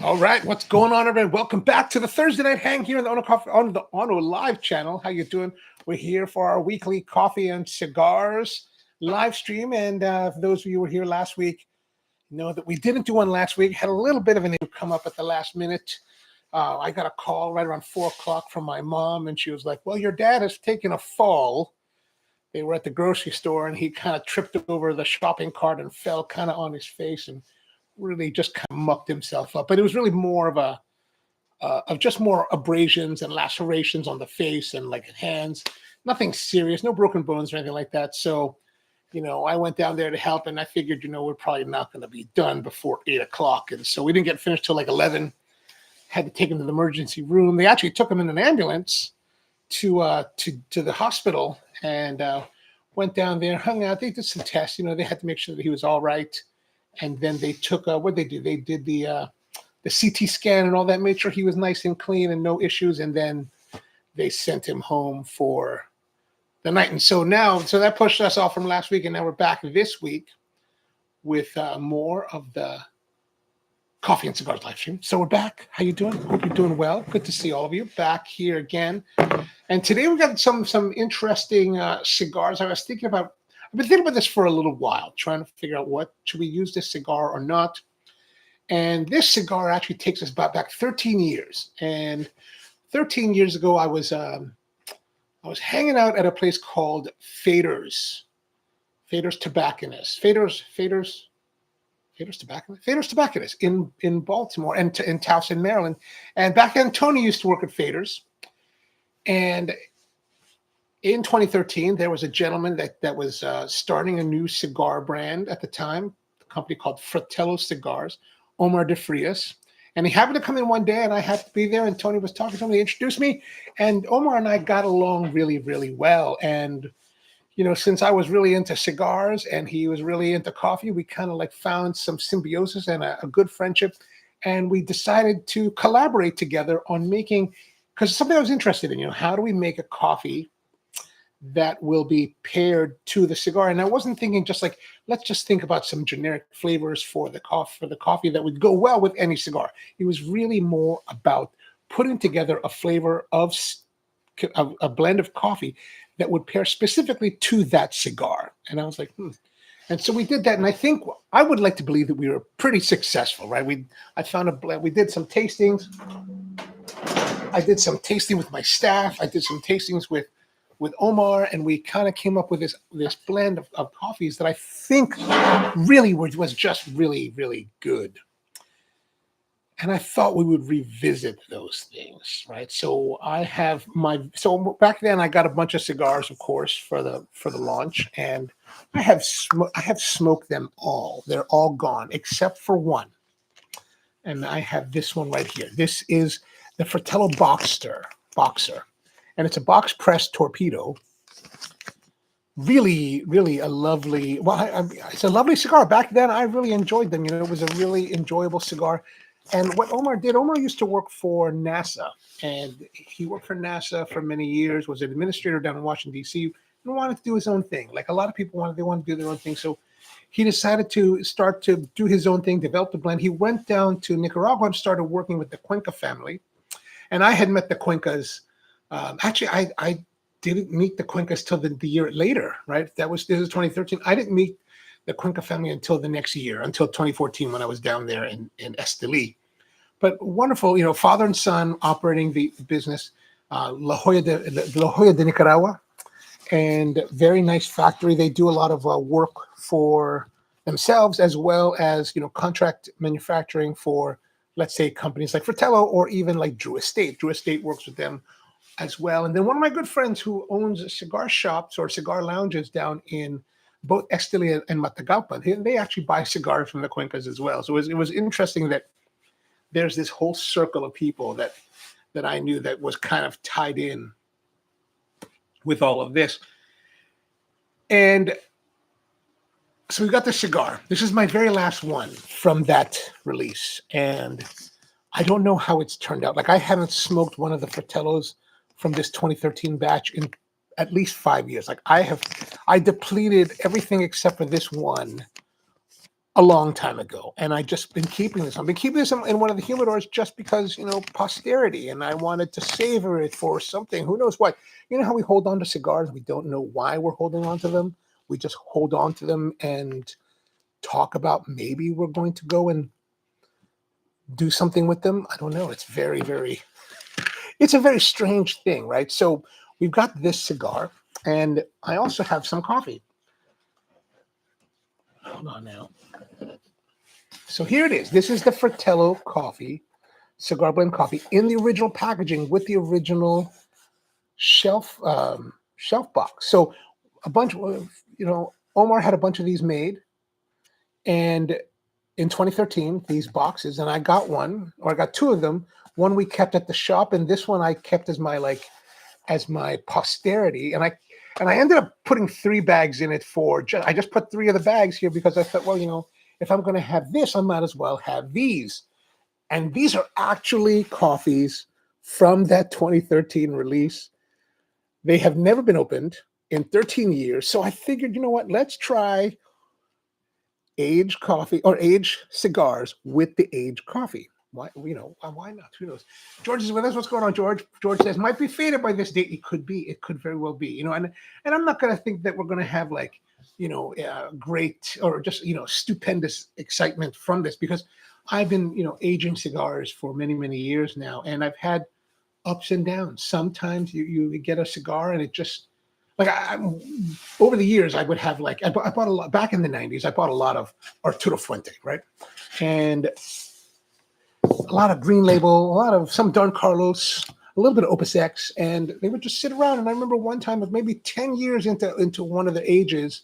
All right, what's going on, everybody? Welcome back to the Thursday night hang here on the OnoLive channel. How you doing? We're here for our weekly coffee and cigars live stream. And for those of you who were here last week, know that we didn't do one last week. Had a little bit of an issue come up at the last minute. I got a call right around 4 o'clock from my mom, and she was like, "Well, your dad has taken a fall." They were at the grocery store, and he kind of tripped over the shopping cart and fell kind of on his face and really just kind of mucked himself up. But it was really more of just more abrasions and lacerations on the face and like hands. Nothing serious, no broken bones or anything like that. So, I went down there to help, and I figured, we're probably not going to be done before 8 o'clock. And so we didn't get finished till like 11. Had to take him to the emergency room. They actually took him in an ambulance to the hospital, and went down there, hung out. They did some tests. They had to make sure that he was all right. And then they took what they do. They did the CT scan and all that, made sure he was nice and clean and no issues. And then they sent him home for the night. And so that pushed us off from last week, and now we're back this week with more of the Coffee and Cigars live stream. So we're back. How you doing? Hope you're doing well. Good to see all of you back here again. And today we've got some interesting cigars. I've been thinking about this for a little while, trying to figure out should we use this cigar or not. And this cigar actually takes us back 13 years. And 13 years ago, I was hanging out at a place called Fader's Tobacconist. Fader's Tobacconist in Baltimore and in Towson, Maryland. And back then, Tony used to work at Fader's. And in 2013, there was a gentleman that was starting a new cigar brand at the time, a company called Fratello Cigars, Omar DeFrias. And he happened to come in one day, and I happened to be there, and Tony was talking to him. He introduced me, and Omar and I got along really, really well. And, since I was really into cigars and he was really into coffee, we kind of like found some symbiosis and a good friendship. And we decided to collaborate together on making, because something I was interested in, how do we make a coffee that will be paired to the cigar? And I wasn't thinking just like, let's just think about some generic flavors for the coffee that would go well with any cigar. It was really more about putting together a flavor of a blend of coffee that would pair specifically to that cigar. And I was like, And so we did that. And I would like to believe that we were pretty successful, right? I found a blend. We did some tastings. I did some tasting with my staff. I did some tastings with Omar, and we kind of came up with this blend of coffees that I think really was just really, really good. And I thought we would revisit those things, right? So back then I got a bunch of cigars, of course, for the launch, and I have smoked them all. They're all gone except for one, and I have this one right here. This is the Fratello Boxer. And it's a box pressed torpedo. Really, really a lovely. It's a lovely cigar. Back then, I really enjoyed them. It was a really enjoyable cigar. And what Omar did, Omar used to work for NASA, and he worked for NASA for many years. Was an administrator down in Washington D.C. and wanted to do his own thing. Like a lot of people wanted to do their own thing. So he decided to start to do his own thing, develop the blend. He went down to Nicaragua and started working with the Cuenca family. And I had met the Cuencas. Actually, I didn't meet the Cuencas till the year later, right? This is 2013. I didn't meet the Cuenca family until the next year, until 2014 when I was down there in Esteli. But wonderful, father and son operating the business, Joya de Nicaragua, and very nice factory. They do a lot of work for themselves as well as, contract manufacturing for, let's say, companies like Fratello or even like Drew Estate. Drew Estate works with them as well. And then one of my good friends who owns cigar shops or cigar lounges down in both Esteli and Matagalpa, they actually buy cigars from the Cuencas as well. So it was interesting that there's this whole circle of people that I knew that was kind of tied in with all of this. And so we got the cigar. This is my very last one from that release. And I don't know how it's turned out. Like, I haven't smoked one of the Fratellos from this 2013 batch in at least 5 years. Like, I depleted everything except for this one a long time ago, and I just been keeping this. I've been keeping this in one of the humidors just because, posterity, and I wanted to savor it for something. Who knows what? You know how we hold on to cigars? We don't know why we're holding on to them. We just hold on to them and talk about maybe we're going to go and do something with them. I don't know. It's it's a very strange thing, right? So we've got this cigar, and I also have some coffee. Hold on now. So here it is. This is the Fratello coffee, cigar blend coffee, in the original packaging with the original shelf box. So a bunch of, Omar had a bunch of these made, and in 2013, these boxes, and I got one, or I got two of them. One we kept at the shop, and this one I kept as my posterity, and I ended up putting 3 bags in it I just put 3 of the bags here because I thought, well, if I'm going to have this, I might as well have these. And these are actually coffees from that 2013 release. They have never been opened in 13 years. So I figured, you know what, let's try aged coffee or aged cigars with the aged coffee. Why not? Who knows? George is with us. What's going on, George? George says, might be faded by this date. It could be. It could very well be. And I'm not going to think that we're going to have great or just, stupendous excitement from this, because I've been, aging cigars for many, many years now. And I've had ups and downs. Sometimes you get a cigar and it just, over the years, I would have I bought a lot back in the 90s. I bought a lot of Arturo Fuente, right? And a lot of Green Label, a lot of some Don Carlos, a little bit of Opus X, and they would just sit around. And I remember one time, maybe 10 years into one of the ages,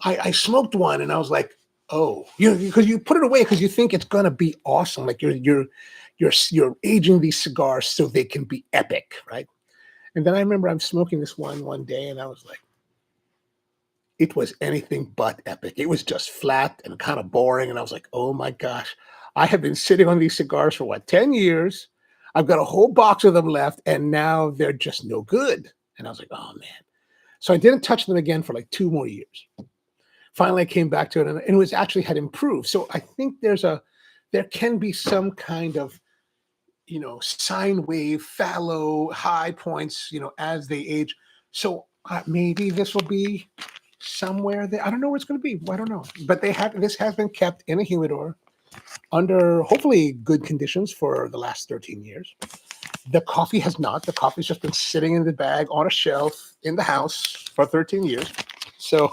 I smoked one, and I was like, oh, because you put it away because you think it's gonna be awesome. Like you're aging these cigars so they can be epic, right? And then I remember I'm smoking this one day, and I was like, it was anything but epic. It was just flat and kind of boring. And I was like, oh my gosh, I have been sitting on these cigars for 10 years. I've got a whole box of them left, and now they're just no good. And I was like, oh man. So I didn't touch them again for 2 more years. Finally, I came back to it, and it was actually had improved. So I think there can be some kind of, sine wave, fallow, high points, as they age. So maybe this will be somewhere there. I don't know where it's going to be. I don't know. But this has been kept in a humidor under hopefully good conditions for the last 13 years. The coffee has not. The coffee's just been sitting in the bag on a shelf in the house for 13 years. So,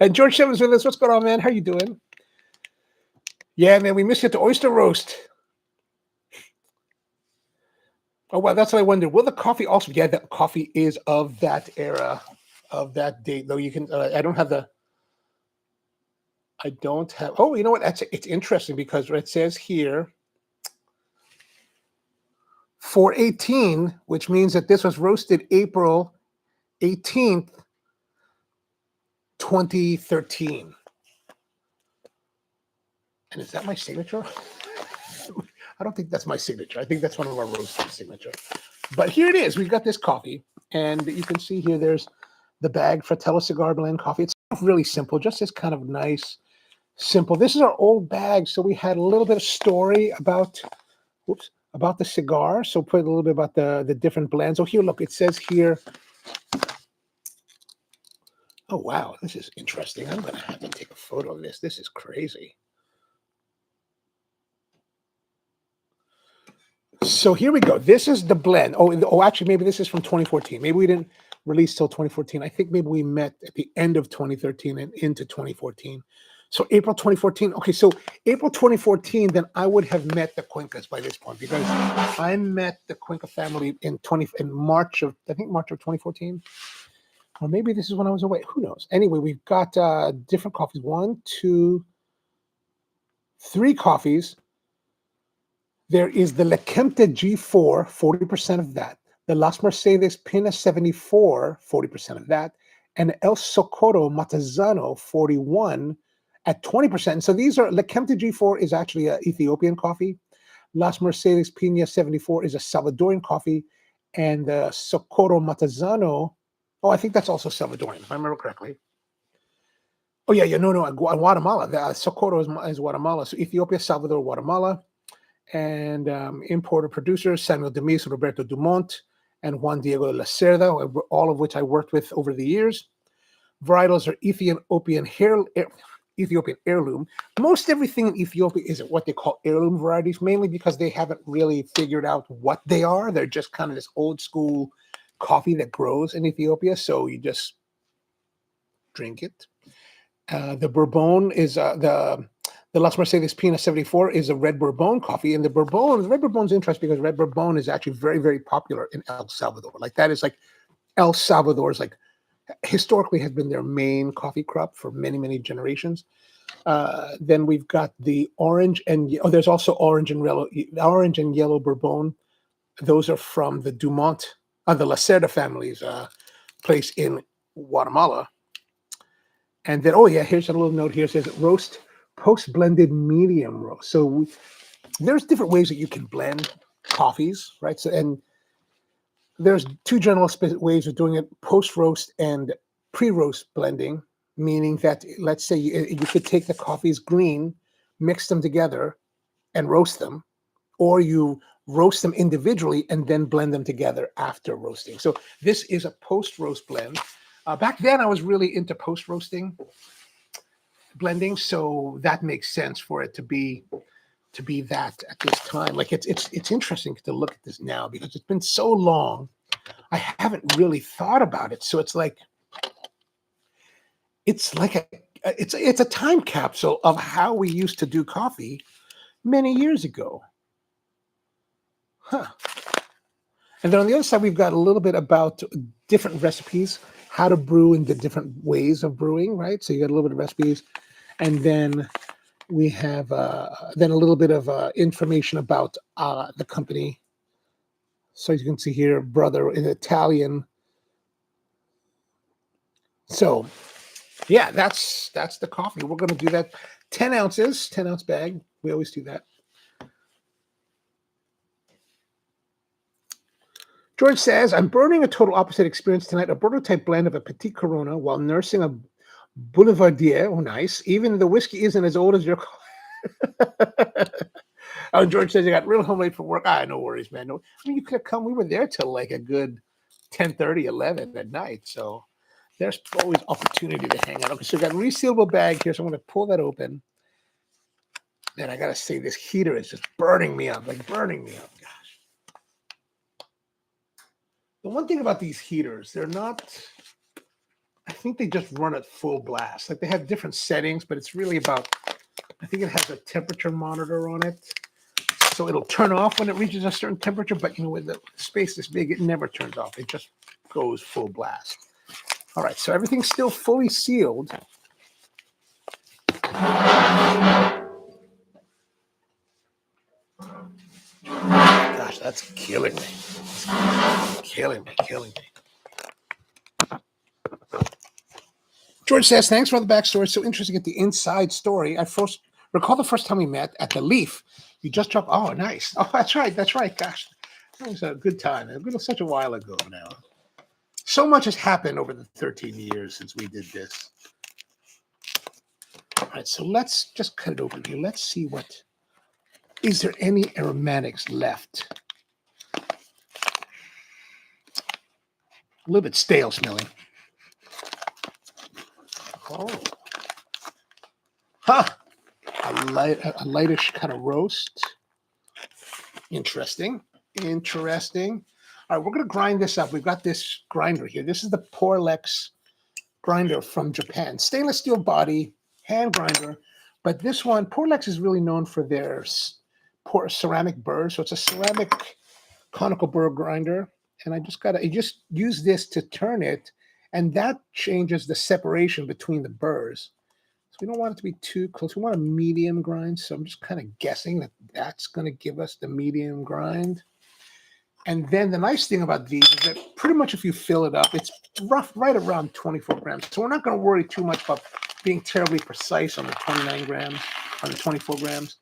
and George Shevins with us. What's going on, man? How you doing? Yeah, man, we missed you at the oyster roast. Oh, well, that's what I wondered. Will the coffee also? Yeah, the coffee is of that era, of that date. Though you can, I don't have. Oh, you know what? It's interesting because it says here 418, which means that this was roasted April 18th, 2013. And is that my signature? I don't think that's my signature. I think that's one of our roasted signature. But here it is. We've got this coffee, and you can see here there's the bag, Fratello Cigar Blend coffee. It's really simple, just this kind of nice, simple. This is our old bag, so we had a little bit of story about the cigar. So put a little bit about the different blends. Oh, here, look, it says here. Oh, wow, this is interesting. I'm going to have to take a photo of this. This is crazy. So here we go. This is the blend. Oh, actually, maybe this is from 2014. Maybe we didn't release till 2014. I think maybe we met at the end of 2013 and into 2014. So April 2014. Okay, so April 2014, then I would have met the Cuencas by this point, because I met the Cuenca family in March of 2014. Or maybe this is when I was away. Who knows? Anyway, we've got different coffees. 1, 2, 3 coffees. There is the La Quemta G4, 40% of that. The Las Mercedes Pina 74, 40% of that. And El Socorro Matazano 41 at 20%. So these are, La Quemta G4 is actually an Ethiopian coffee. Las Mercedes Pina 74 is a Salvadorian coffee. And the Socorro Matazano, I think that's also Salvadorian, if I remember correctly. Oh yeah, yeah, no, no, Guatemala. The, Socorro is Guatemala. So Ethiopia, Salvador, Guatemala, and importer producers Samuel Demis, Roberto Dumont, and Juan Diego de la Cerda, all of which I worked with over the years. Varietals are Ethiopian heirloom. Most everything in Ethiopia is what they call heirloom varieties, mainly because they haven't really figured out what they are. They're just kind of this old school coffee that grows in Ethiopia, so you just drink it. The Bourbon is the Las Mercedes Pina 74 is a red Bourbon coffee, and the red Bourbon is interesting because red Bourbon is actually very, very popular in El Salvador. Like that is like El Salvador's like historically has been their main coffee crop for many, many generations. Then we've got the orange and there's also orange and yellow Bourbon. Those are from the Dumont, the La Cerda family's place in Guatemala. And then, oh yeah, here's a little note here. It says roast, post-blended medium roast. So there's different ways that you can blend coffees, right? So, and there's two general ways of doing it: post-roast and pre-roast blending, meaning that let's say you could take the coffees green, mix them together, and roast them, or you roast them individually and then blend them together after roasting. So this is a post-roast blend. Back then, I was really into post-roasting blending, so that makes sense for it to be that at this time. Like it's interesting to look at this now because it's been so long. I haven't really thought about it, so it's like it's a time capsule of how we used to do coffee many years ago, huh? And then on the other side, we've got a little bit about different recipes, how to brew in the different ways of brewing, right? So you got a little bit of recipes, and then we have then a little bit of information about the company. So you can see here, brother in Italian. So yeah, that's the coffee. We're going to do that. 10 ounces, 10-ounce bag. We always do that. George says, I'm burning a total opposite experience tonight, a prototype blend of a Petit Corona while nursing a Boulevardier. Oh, nice. Even the whiskey isn't as old as your Oh, George says, I got real home late from work. No worries, man. No, I mean, you could have come. We were there till like a good 10:30, 11 at night. So there's always opportunity to hang out. Okay, so we got a resealable bag here. So I'm going to pull that open. And I got to say, this heater is just burning me up, like burning me up. Gosh. The one thing about these heaters, they're not, I think they just run at full blast. Like they have different settings, but it's really about, I think it has a temperature monitor on it. So it'll turn off when it reaches a certain temperature, but you know, with the space this big, it never turns off. It just goes full blast. All right, so everything's still fully sealed. Gosh, that's killing me. Killing me. George says, thanks for the backstory. So interesting at the inside story. I first recall the first time we met at the Leaf. You just dropped, oh, nice. Oh, that's right. Gosh, that was a good time. It was such a while ago now. So much has happened over the 13 years since we did this. All right, so let's just cut it open here. Let's see is there any aromatics left? A little bit stale smelling. Oh. Huh. A lightish kind of roast. Interesting. All right, we're going to grind this up. We've got this grinder here. This is the Porlex grinder from Japan. Stainless steel body, hand grinder. But this one, Porlex is really known for their ceramic burrs. So it's a ceramic conical burr grinder. And I just use this to turn it. And that changes the separation between the burrs. So we don't want it to be too close. We want a medium grind. So I'm just kind of guessing that that's going to give us the medium grind. And then the nice thing about these is that pretty much if you fill it up, it's right around 24 grams. So we're not going to worry too much about being terribly precise on the 29 grams, on the 24 grams.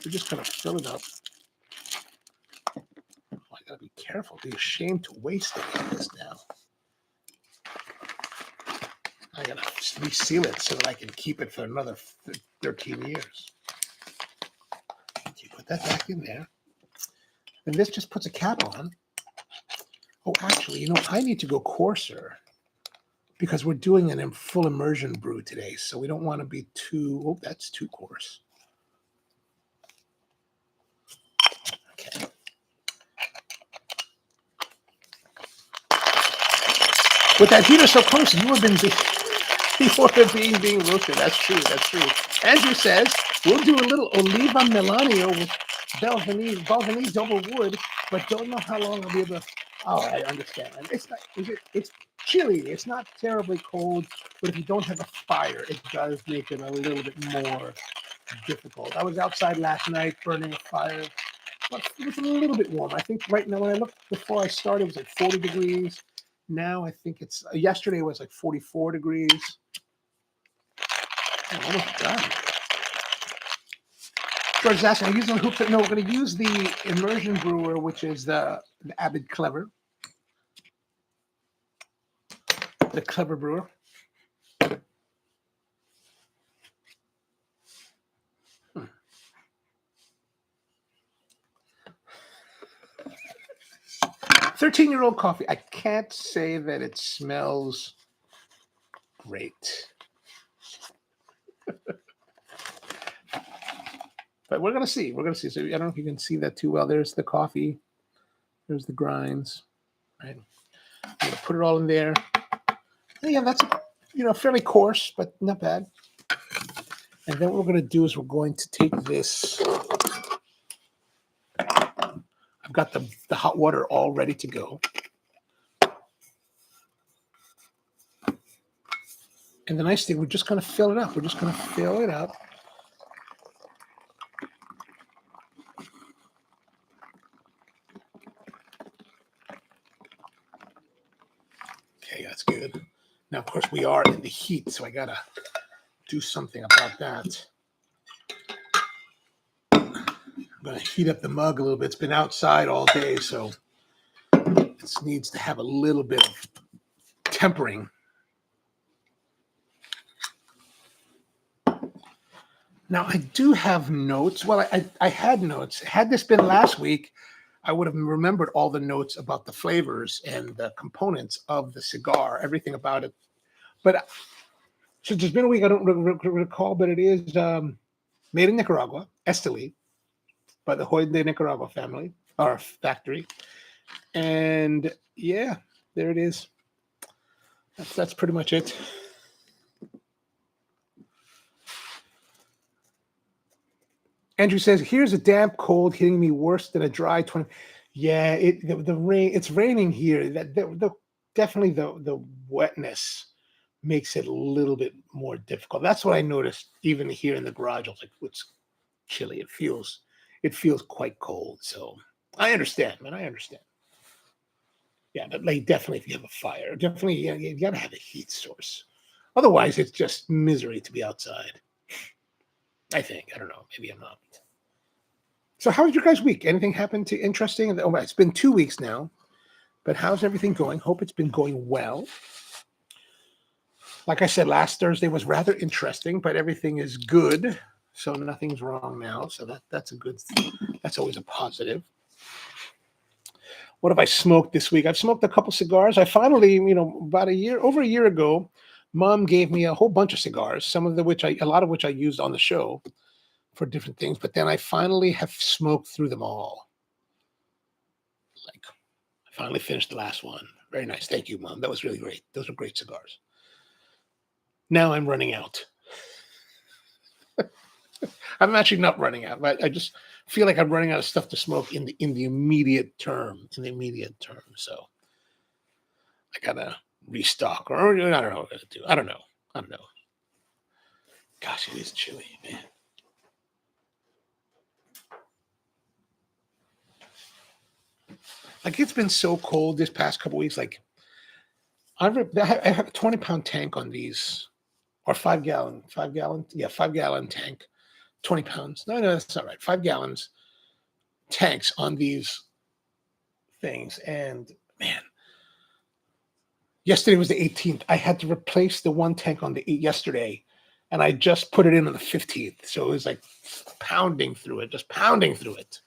We're just going to fill it up. Oh, I got to be careful. Be ashamed to waste any of this now. I gotta reseal it so that I can keep it for another 13 years. Okay, put that back in there. And this just puts a cap on. Oh, actually, I need to go coarser because we're doing a full immersion brew today. So we don't want to be too, that's too coarse. Okay. With that heater so close, you have been being roasted. That's true. Andrew says, we'll do a little Oliva Melanio with Balvanese double wood, but don't know how long I'll be able to. Oh, I understand. It's not. It's chilly. It's not terribly cold, but if you don't have a fire, it does make it a little bit more difficult. I was outside last night burning a fire, but it was a little bit warm. I think right now when I looked before I started, it was like 40 degrees. Now I think it's yesterday it was like 44 degrees. Oh, almost done. George is asking, I'm using the hoop. No, we're going to use the immersion brewer, which is the Avid Clever. The Clever brewer. Hmm. 13-year-old coffee. I can't say that it smells great. But we're going to see. So I don't know if you can see that too well. There's the coffee. There's the grinds. Right. I'm going to put it all in there. Yeah, that's fairly coarse, but not bad. And then what we're going to do is we're going to take this. I've got the hot water all ready to go. And the nice thing, we're just going to fill it up. Okay, that's good. Now, of course, we are in the heat, so I got to do something about that. I'm going to heat up the mug a little bit. It's been outside all day, so it needs to have a little bit of tempering. Now, I do have notes. Well, I had notes. Had this been last week, I would have remembered all the notes about the flavors and the components of the cigar, everything about it. But since it's been a week, I don't recall, but it is made in Nicaragua, Esteli, by the Joya de Nicaragua family, or factory. And yeah, there it is. That's pretty much it. Andrew says, here's a damp cold hitting me worse than a dry 20. Yeah, the rain, it's raining here. Definitely the wetness makes it a little bit more difficult. That's what I noticed even here in the garage. I was like, it's chilly. It feels quite cold. So I understand, man. I understand. Yeah, but like definitely if you have a fire, definitely you gotta have a heat source. Otherwise, it's just misery to be outside. I think. I don't know. Maybe I'm not. So how was your guys' week? Anything happened to interesting? Oh, it's been 2 weeks now, but how's everything going? Hope it's been going well. Like I said, last Thursday was rather interesting, but everything is good. So nothing's wrong now. So that's a good thing. That's always a positive. What have I smoked this week? I've smoked a couple cigars. I finally, about over a year ago, Mom gave me a whole bunch of cigars, a lot of which I used on the show for different things, but then I finally have smoked through them all. Like, I finally finished the last one. Very nice. Thank you, Mom. That was really great. Those are great cigars. Now I'm running out. I'm actually not running out, but I just feel like I'm running out of stuff to smoke in the immediate term. So I gotta restock, or I don't know what I'm gonna do. I don't know. Gosh, it is chilly, man. Like, it's been so cold this past couple weeks. Like, I have a 20-pound tank on these, or 5 gallon tank, 20 pounds. No, that's not right. 5 gallons tanks on these things, and man, Yesterday was the 18th. I had to replace the one tank on the yesterday, and I just put it in on the 15th. So it was like pounding through it, just pounding through it.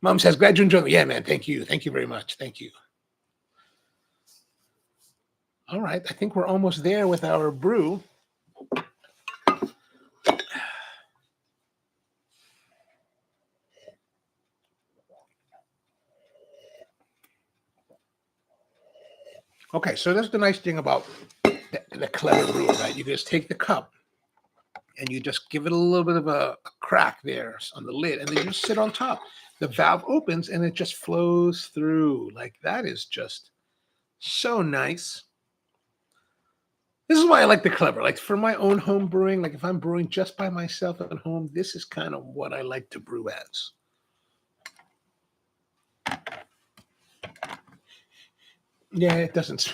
Mom says, glad you enjoyed it. Yeah, man. Thank you. Thank you very much. Thank you. All right. I think we're almost there with our brew. Okay, so that's the nice thing about the clever brewer, right? You just take the cup and you just give it a little bit of a crack there on the lid, and then you just sit on top. The valve opens and it just flows through. Like, that is just so nice. This is why I like the clever. Like, for my own home brewing, like if I'm brewing just by myself at home, this is kind of what I like to brew as. Yeah, it doesn't.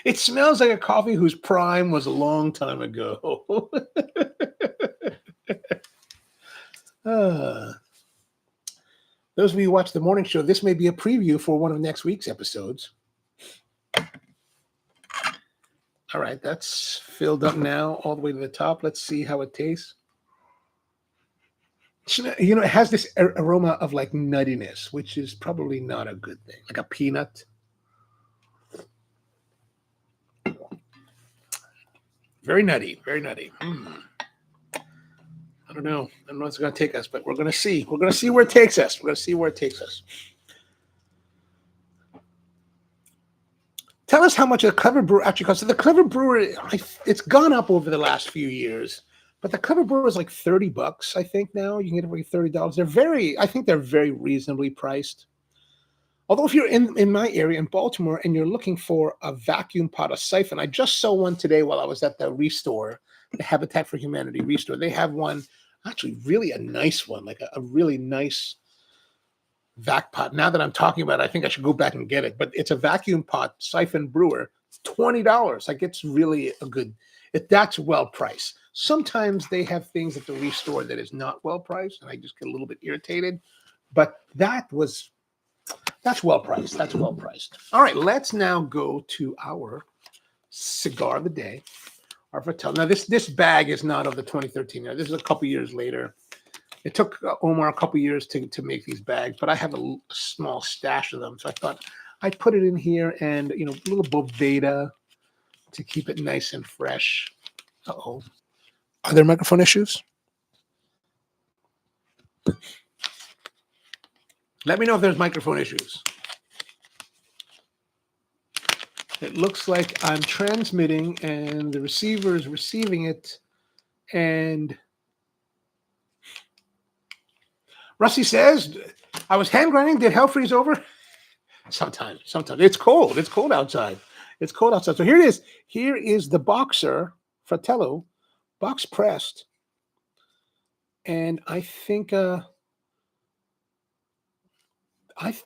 It smells like a coffee whose prime was a long time ago. Those of you who watch the morning show, this may be a preview for one of next week's episodes. All right, that's filled up now all the way to the top. Let's see how it tastes. You know, it has this aroma of like nuttiness, which is probably not a good thing, like a peanut. Very nutty, very nutty. I don't know. I don't know what's going to take us, but we're going to see. We're going to see where it takes us. We're going to see where it takes us. Tell us how much a clever brewer actually costs. So the clever brewer, it's gone up over the last few years, but the clever brewer is like $30, I think now. You can get it for $30. I think they're very reasonably priced. Although if you're in my area in Baltimore and you're looking for a vacuum pot, a siphon, I just saw one today while I was at the Restore, the Habitat for Humanity Restore. They have one, actually really a nice one, like a really nice vac pot. Now that I'm talking about it, I think I should go back and get it. But it's a vacuum pot siphon brewer. It's $20. Like, it's really a good, that's well priced. Sometimes they have things at the Restore that is not well priced, and I just get a little bit irritated. But that's well priced. That's well priced. All right, let's now go to our cigar of the day. Our Fratello. Now, this bag is not of the 2013. This is a couple years later. It took Omar a couple years to make these bags, but I have a small stash of them. So I thought I'd put it in here and, you know, a little Boveda to keep it nice and fresh. Uh-oh. Are there microphone issues? Let me know if there's microphone issues. It looks like I'm transmitting and the receiver is receiving it. And Rusty says, I was hand grinding. Did hell freeze over? Sometimes. It's cold. It's cold outside. It's cold outside. So here it is. Here is the Boxer Fratello, box pressed. And I think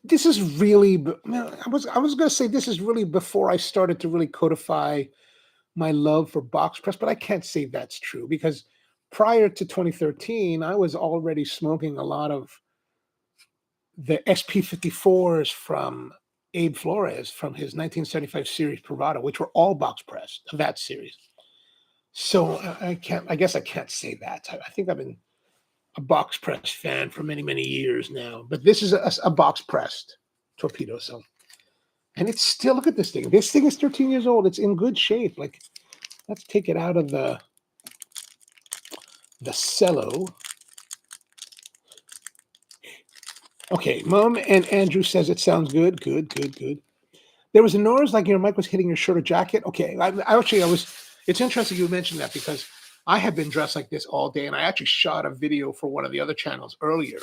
this is really, I was going to say this is really before I started to really codify my love for box press, but I can't say that's true because prior to 2013, I was already smoking a lot of the SP54s from Abe Flores from his 1975 series Privado, which were all box pressed of that series. So I guess I can't say that. I think I've been a box press fan for many, many years now, but this is a box pressed torpedo. So, and it's still, look at this thing. This thing is 13 years old. It's in good shape. Like, let's take it out of the cello. Okay, Mom and Andrew says it sounds good. Good. There was a noise like your mic was hitting your shirt or jacket. Okay, it's interesting you mentioned that because I have been dressed like this all day, and I actually shot a video for one of the other channels earlier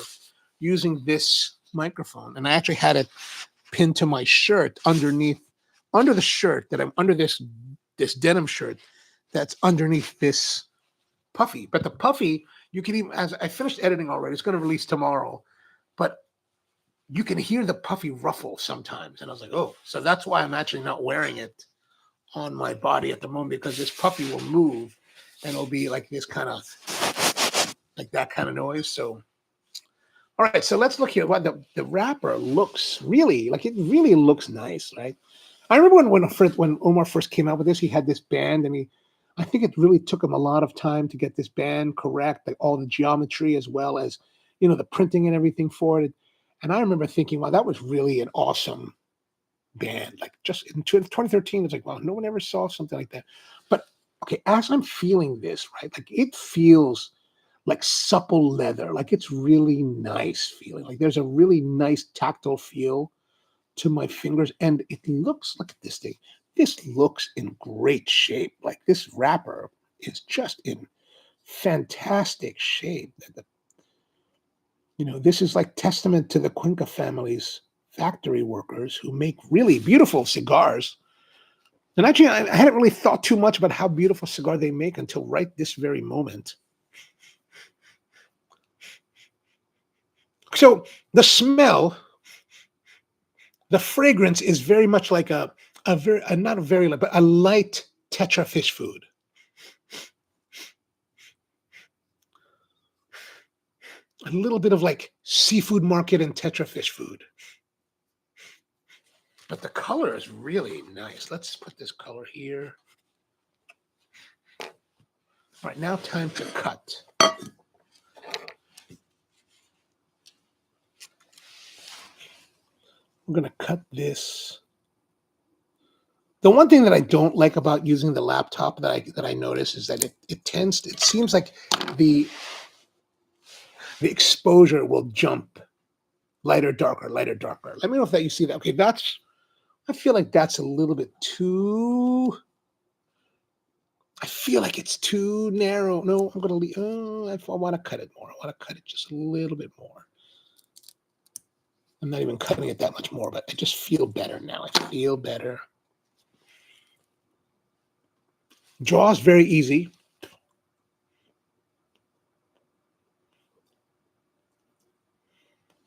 using this microphone, and I actually had it pinned to my shirt under the shirt that I'm under this denim shirt that's underneath this puffy. But the puffy, you can even, as I finished editing already, it's going to release tomorrow, but you can hear the puffy ruffle sometimes. And I was like, oh, so that's why I'm actually not wearing it on my body at the moment, because this puffy will move and it'll be like this kind of, like that kind of noise. So, All right, so let's look here. What the wrapper looks really like. It really looks nice, right? I remember when Omar first came out with this, he had this band, and I think it really took him a lot of time to get this band correct, like all the geometry as well as the printing and everything for it. And I remember thinking, wow, that was really an awesome band. Like just in 2013, it's like, wow, no one ever saw something like that. But okay, as I'm feeling this, right, like it feels like supple leather, like it's really nice feeling. Like there's a really nice tactile feel to my fingers, and it looks, look at this thing. This looks in great shape. Like this wrapper is just in fantastic shape. This is like testament to the Cuenca family's factory workers who make really beautiful cigars. And actually, I hadn't really thought too much about how beautiful cigar they make until right this very moment. So the smell, the fragrance is very much like not a very light, but a light tetra fish food. A little bit of like seafood market and tetra fish food. But the color is really nice. Let's put this color here. All right, now time to cut. I'm going to cut this. The one thing that I don't like about using the laptop that I notice is that it seems like the exposure will jump lighter, darker, lighter, darker. Let me know if that you see that. Okay, I feel like that's a little bit too. I feel like it's too narrow. No, I'm going to leave. Oh, I want to cut it more. I want to cut it just a little bit more. I'm not even cutting it that much more, but I just feel better now. I feel better. Draw is very easy.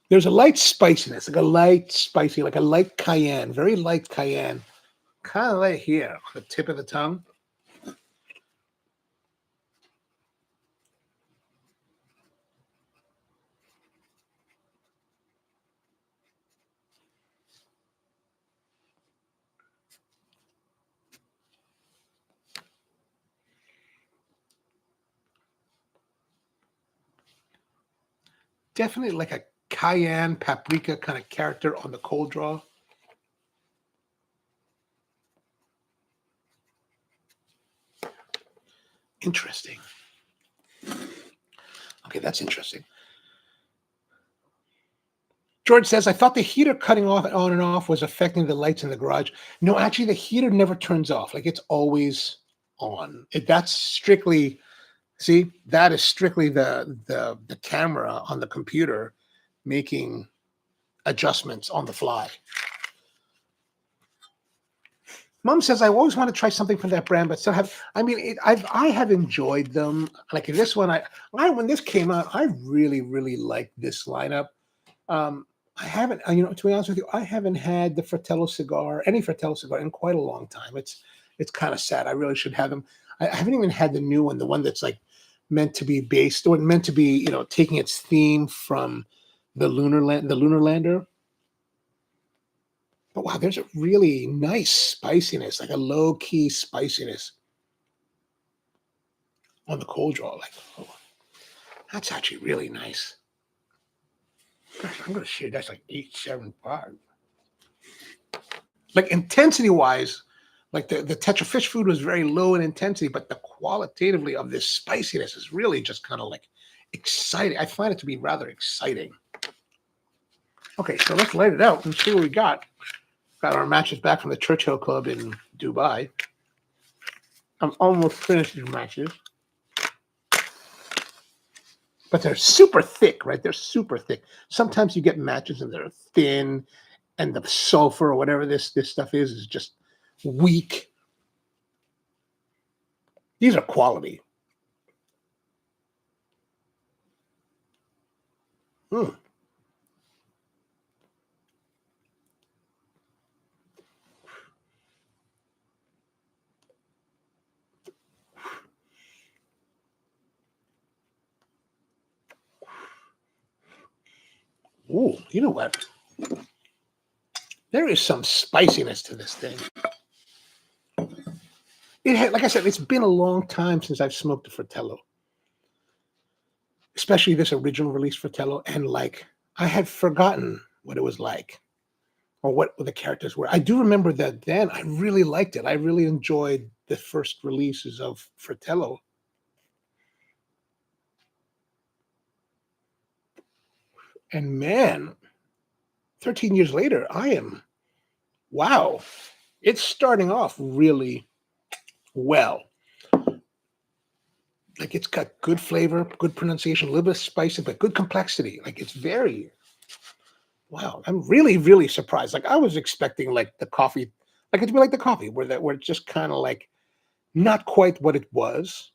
There's a light spiciness, like a light spicy, like a light cayenne, very light cayenne. Kind of right here, the tip of the tongue. Definitely like a cayenne paprika kind of character on the cold draw. Interesting. Okay, that's interesting. George says, I thought the heater cutting off on and off was affecting the lights in the garage. No, actually, the heater never turns off. Like it's always on. That's strictly, see, that is strictly the camera on the computer making adjustments on the fly. Mom says I always want to try something from that brand, but still have. I mean, I have enjoyed them. Like this one, I when this came out, I really liked this lineup. I haven't, to be honest with you, I haven't had the Fratello cigar, any Fratello cigar, in quite a long time. It's kind of sad. I really should have them. I haven't even had the new one, the one that's like meant to be based or meant to be, taking its theme from the lunar lander. But wow, there's a really nice spiciness, like a low key spiciness on the cold draw. Like, oh, that's actually really nice. Gosh, I'm gonna share that's like 875. Like intensity wise, like the Tetra fish food was very low in intensity, but the qualitatively of this spiciness is really just kind of like exciting. I find it to be rather exciting. Okay, so let's light it out and see what we got. Got our matches back from the Churchill Club in Dubai. I'm almost finished with matches. But they're super thick, right? They're super thick. Sometimes you get matches and they're thin, and the sulfur or whatever this stuff is just weak. These are quality. Mm. Ooh, you know what? There is some spiciness to this thing. It had, like I said, it's been a long time since I've smoked a Fratello, especially this original release Fratello, and like I had forgotten what it was like or what the characters were. I do remember that then I really liked it. I really enjoyed the first releases of Fratello. And man, 13 years later, wow, it's starting off really well. Like it's got good flavor, good pronunciation, a little bit of spicy, but good complexity. Like it's very, wow. I'm really, really surprised. Like I was expecting like the coffee, like it to be like the coffee, where it's just kind of like not quite what it was.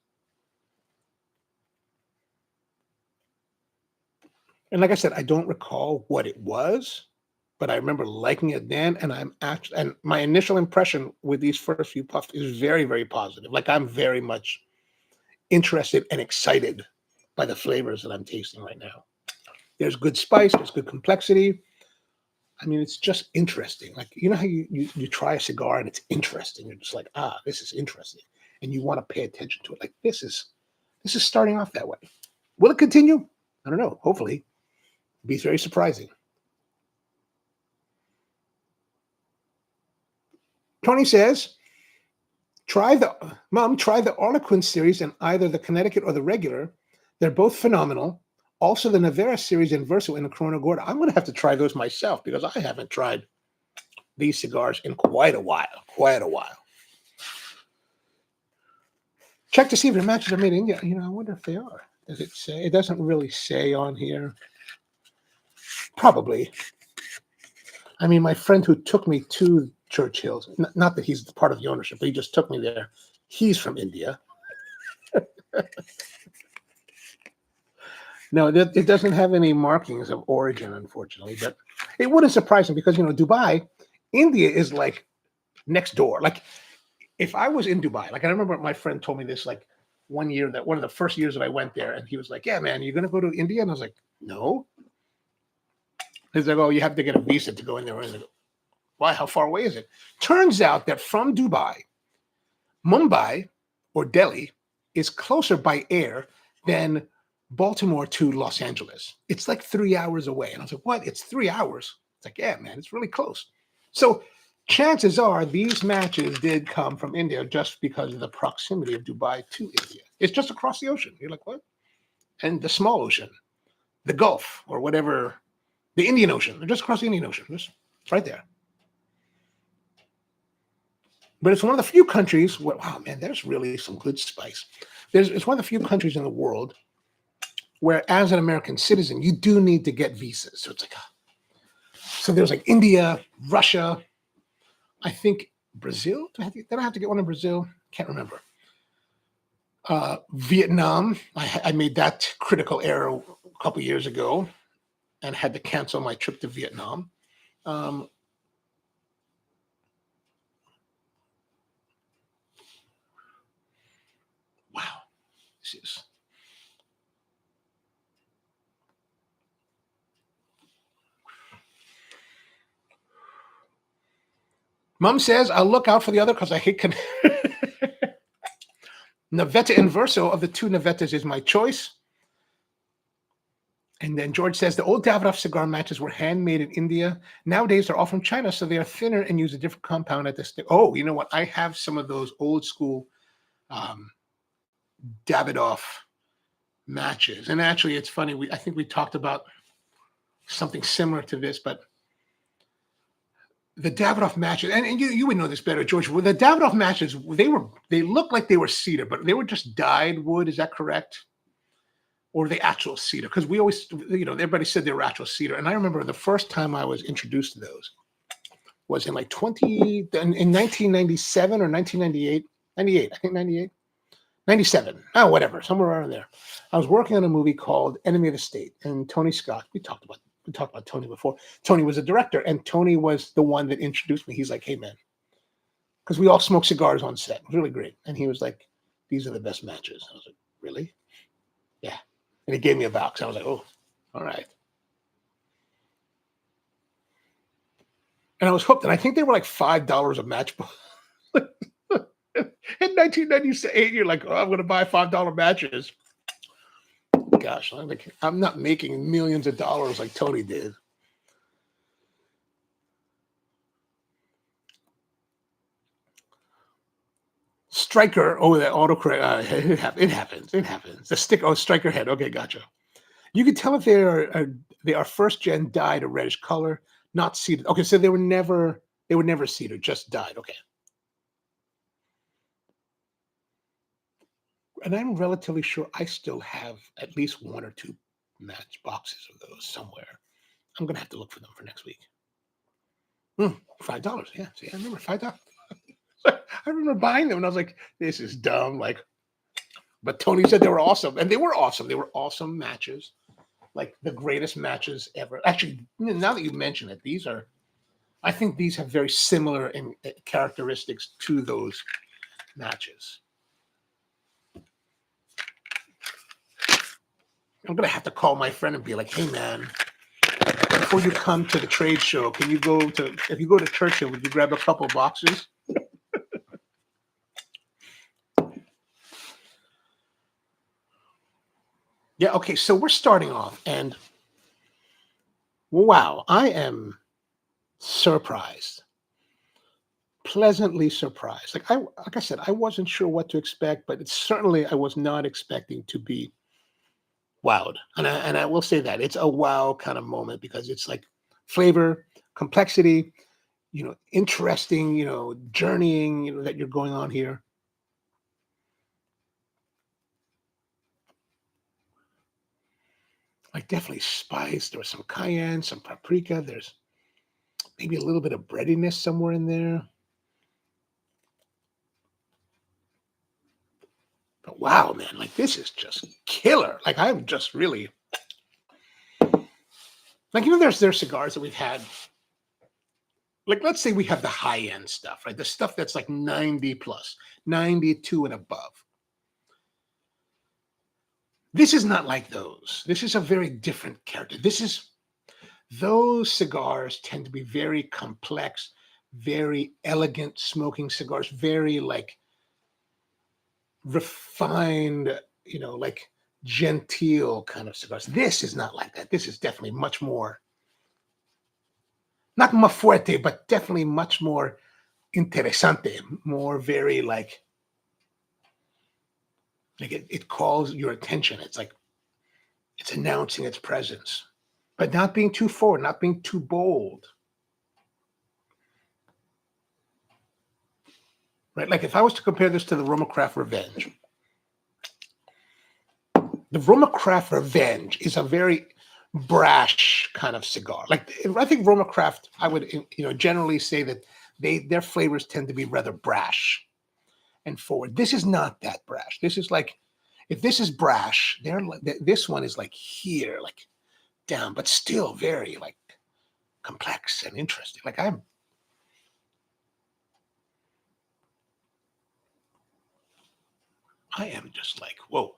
And like I said, I don't recall what it was, but I remember liking it then. And and my initial impression with these first few puffs is very, very positive. Like I'm very much interested and excited by the flavors that I'm tasting right now. There's good spice, there's good complexity. I mean, it's just interesting. Like, you know how you try a cigar and it's interesting. You're just like, this is interesting. And you want to pay attention to it. Like this is starting off that way. Will it continue? I don't know. Hopefully. It'd be very surprising. Tony says, try the Arlequin series in either the Connecticut or the regular. They're both phenomenal. Also, the Nevera series in Verso and the Corona Gorda. I'm going to have to try those myself because I haven't tried these cigars in quite a while. Quite a while. Check to see if the matches are made in India. You know, I wonder if they are. Does it say? It doesn't really say on here. Probably. I mean, my friend who took me to Churchill's, not that he's part of the ownership, but he just took me there. He's from India. No, it doesn't have any markings of origin, unfortunately, but it wouldn't surprise me because, you know, Dubai, India is like next door. Like if I was in Dubai, like I remember my friend told me this like one year, that one of the first years that I went there, and he was like, yeah, man, you're going to go to India? And I was like, no. He's like, oh, you have to get a visa to go in there. And I go, why? How far away is it? Turns out that from Dubai, Mumbai or Delhi is closer by air than Baltimore to Los Angeles. It's like 3 hours away. And I was like, what? It's 3 hours? It's like, yeah, man, it's really close. So chances are these matches did come from India just because of the proximity of Dubai to India. It's just across the ocean. You're like, what? And the small ocean, the Gulf or whatever, the Indian Ocean. They're just across the Indian Ocean, just right there. But it's one of the few countries where, wow, man, there's really some good spice. It's one of the few countries in the world where, as an American citizen, you do need to get visas. So it's like, so there's like India, Russia, I think Brazil. Did I have to get one in Brazil? Can't remember. Vietnam. I made that critical error a couple years ago and had to cancel my trip to Vietnam. Wow. This is. Mom says, I'll look out for the other because I hate. Navetta Inverso of the two Navettas is my choice. And then George says, the old Davidoff cigar matches were handmade in India. Nowadays, they're all from China, so they are thinner and use a different compound at the stick. Oh, you know what? I have some of those old school Davidoff matches. And actually, it's funny. I think we talked about something similar to this, but the Davidoff matches, and you would know this better, George. Well, the Davidoff matches, they looked like they were cedar, but they were just dyed wood. Is that correct? Or the actual cedar? Because we always, you know, everybody said they were actual cedar. And I remember the first time I was introduced to those was in like in 1997 or 1998, 98, I think 98, 97, whatever, somewhere around there. I was working on a movie called Enemy of the State, and Tony Scott, we talked about Tony before. Tony was a director, and Tony was the one that introduced me. He's like, hey, man, because we all smoke cigars on set. It was really great. And he was like, these are the best matches. I was like, really? Yeah. And he gave me a box. I was like, oh, all right. And I was hooked. And I think they were like $5 a match. In 1998, you're like, oh, I'm going to buy $5 matches. Gosh, I'm not making millions of dollars like Tony did. Striker, oh, that autocorrect, it happens. It happens. The stick, oh, striker head. Okay, gotcha. You can tell if they are first gen dyed a reddish color, not seeded. Okay, so they were never seeded, just dyed. Okay. And I'm relatively sure I still have at least 1 or 2 match boxes of those somewhere. I'm gonna have to look for them for next week. $5. Yeah, see, I remember $5. I remember buying them and I was like, this is dumb. Like, but Tony said they were awesome, and they were awesome. They were awesome matches, like the greatest matches ever. Actually, now that you mention it, I think these have very similar in characteristics to those matches. I'm gonna have to call my friend and be like, hey man, before you come to the trade show, if you go to Churchill, would you grab a couple boxes? Yeah, okay, so we're starting off, and wow, I am surprised. Pleasantly surprised. Like I said, I wasn't sure what to expect, but certainly I was not expecting to be wowed. And I will say that it's a wow kind of moment because it's like flavor, complexity, interesting, journeying, that you're going on here. Like definitely spice. There was some cayenne, some paprika. There's maybe a little bit of breadiness somewhere in there. But wow, man, like this is just killer. Like I'm just really like, there's cigars that we've had. Like, let's say we have the high end stuff, right? The stuff that's like 90 plus, 92 and above. This is not like those. This is a very different character. Those cigars tend to be very complex, very elegant smoking cigars, very like refined, like genteel kind of cigars. This is not like that. This is definitely much more, not más fuerte, but definitely much more interesante, more very like it calls your attention. It's like it's announcing its presence, but not being too forward, not being too bold. Right? Like if I was to compare this to the Roma Craft Revenge, the Roma Craft Revenge is a very brash kind of cigar. Like I think Roma Craft, I would generally say that their flavors tend to be rather brash and forward. This is not that brash. This is like, if this is brash, this one is like here, like down, but still very like complex and interesting. Like I am just like, whoa.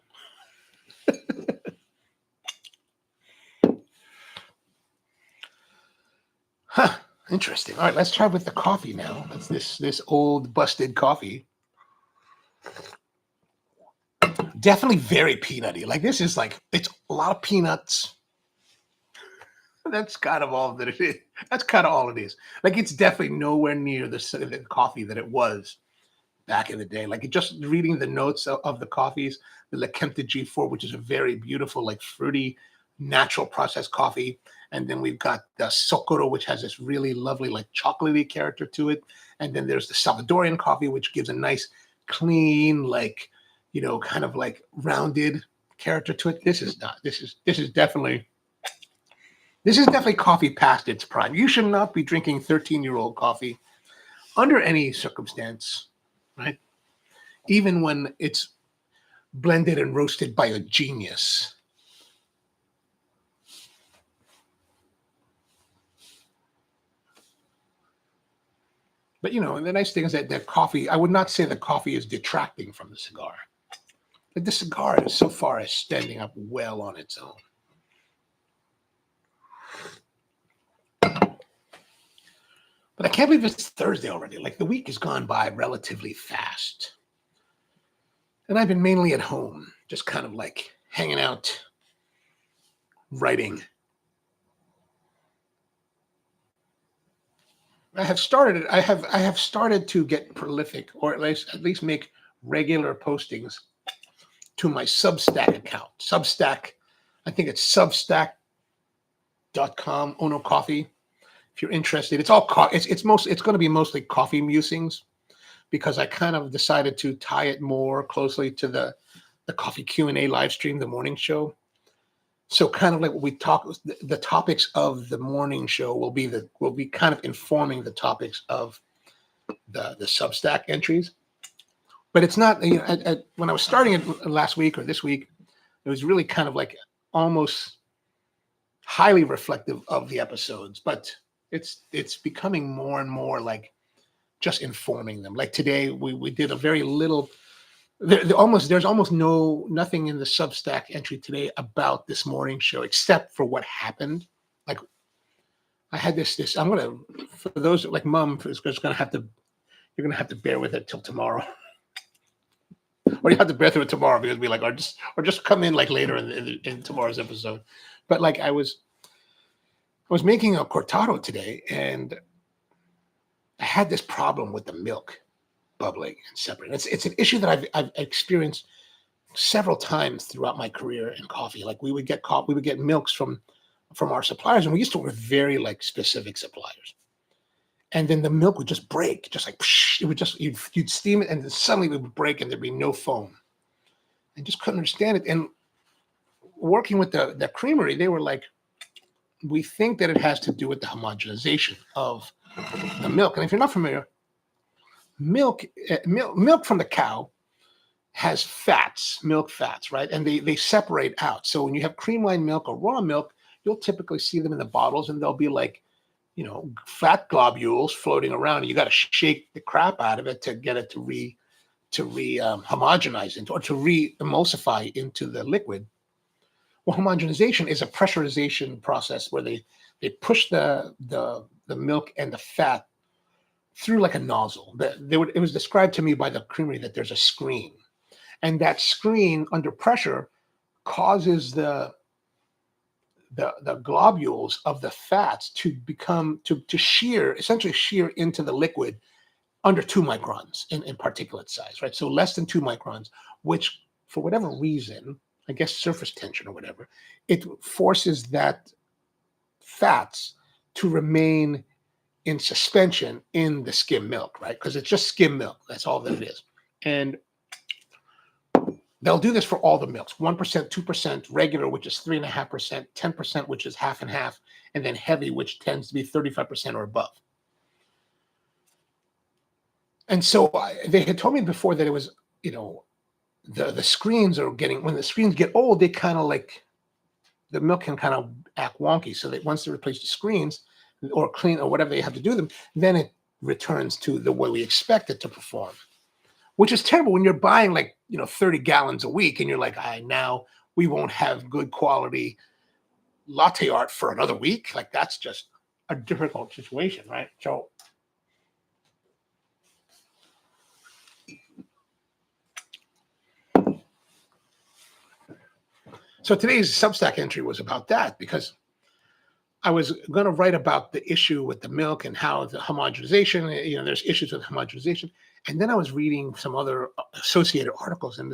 Huh. Interesting. All right, let's try with the coffee now. That's this old busted coffee. Definitely very peanutty. Like this is like, it's a lot of peanuts. That's kind of all that it is. That's kind of all it is. Like it's definitely nowhere near the coffee that it was back in the day. Like just reading the notes of the coffees, the La Kempta G4, which is a very beautiful, like fruity, natural processed coffee. And then we've got the Socorro, which has this really lovely, like chocolatey character to it. And then there's the Salvadorian coffee, which gives a nice, clean, like, kind of like rounded character to it. This is definitely coffee past its prime. You should not be drinking 13-year-old coffee under any circumstance, right? Even when it's blended and roasted by a genius. But the nice thing is that the coffee, I would not say the coffee is detracting from the cigar. But the cigar so far is standing up well on its own. But I can't believe it's Thursday already. Like the week has gone by relatively fast. And I've been mainly at home, just kind of like hanging out, writing. I have started to get prolific, or at least make regular postings to my Substack account. Substack, I think it's substack.com, Ono Coffee. If you're interested, it's all it's going to be mostly coffee musings, because I kind of decided to tie it more closely to the coffee Q&A live stream, the morning show. So kind of like what we talk, the topics of the morning show will be kind of informing the topics of the Substack entries. But it's not, when I was starting it last week or this week, it was really kind of like almost highly reflective of the episodes, but it's becoming more and more like just informing them. Like today, we did a very little. There's almost nothing in the Substack entry today about this morning show except for what happened. Like I had this. I'm gonna, for those like Mom is just gonna have to. You're gonna have to bear with it till tomorrow, or you have to bear through it tomorrow because we like or just come in like later in tomorrow's episode. But like I was making a cortado today, and I had this problem with the milk bubbling and separating. It's an issue that I've experienced several times throughout my career in coffee. Like we would get milks from our suppliers, and we used to work with very like specific suppliers. And then the milk would just break, just like it would just you'd steam it, and then suddenly it would break, and there'd be no foam. I just couldn't understand it. And working with the creamery, they were like, we think that it has to do with the homogenization of the milk. And if you're not familiar, milk from the cow has milk fats, right? And they separate out. So when you have cream line milk or raw milk, you'll typically see them in the bottles, and they'll be like, fat globules floating around. And you got to shake the crap out of it to get it to homogenize into, or to re-emulsify into the liquid. Well, homogenization is a pressurization process where they push the milk and the fat through like a nozzle. It was described to me by the creamery that there's a screen, and that screen under pressure causes the globules of the fats to essentially shear into the liquid under 2 microns in particulate size, right? So less than 2 microns, which for whatever reason, I guess surface tension or whatever, it forces that fats to remain in suspension in the skim milk, right? Because it's just skim milk. That's all that it is. And they'll do this for all the milks, 1%, 2%, regular, which is 3.5%, 10%, which is half and half, and then heavy, which tends to be 35% or above. And so they had told me before that it was, the screens are when the screens get old, they kind of like, the milk can kind of act wonky. So that once they replace the screens or clean or whatever they have to do them, then it returns to the way we expect it to perform, which is terrible when you're buying like, 30 gallons a week and you're like, now we won't have good quality latte art for another week. Like that's just a difficult situation, right? So today's Substack entry was about that, because I was going to write about the issue with the milk and how the homogenization, there's issues with homogenization. And then I was reading some other associated articles, and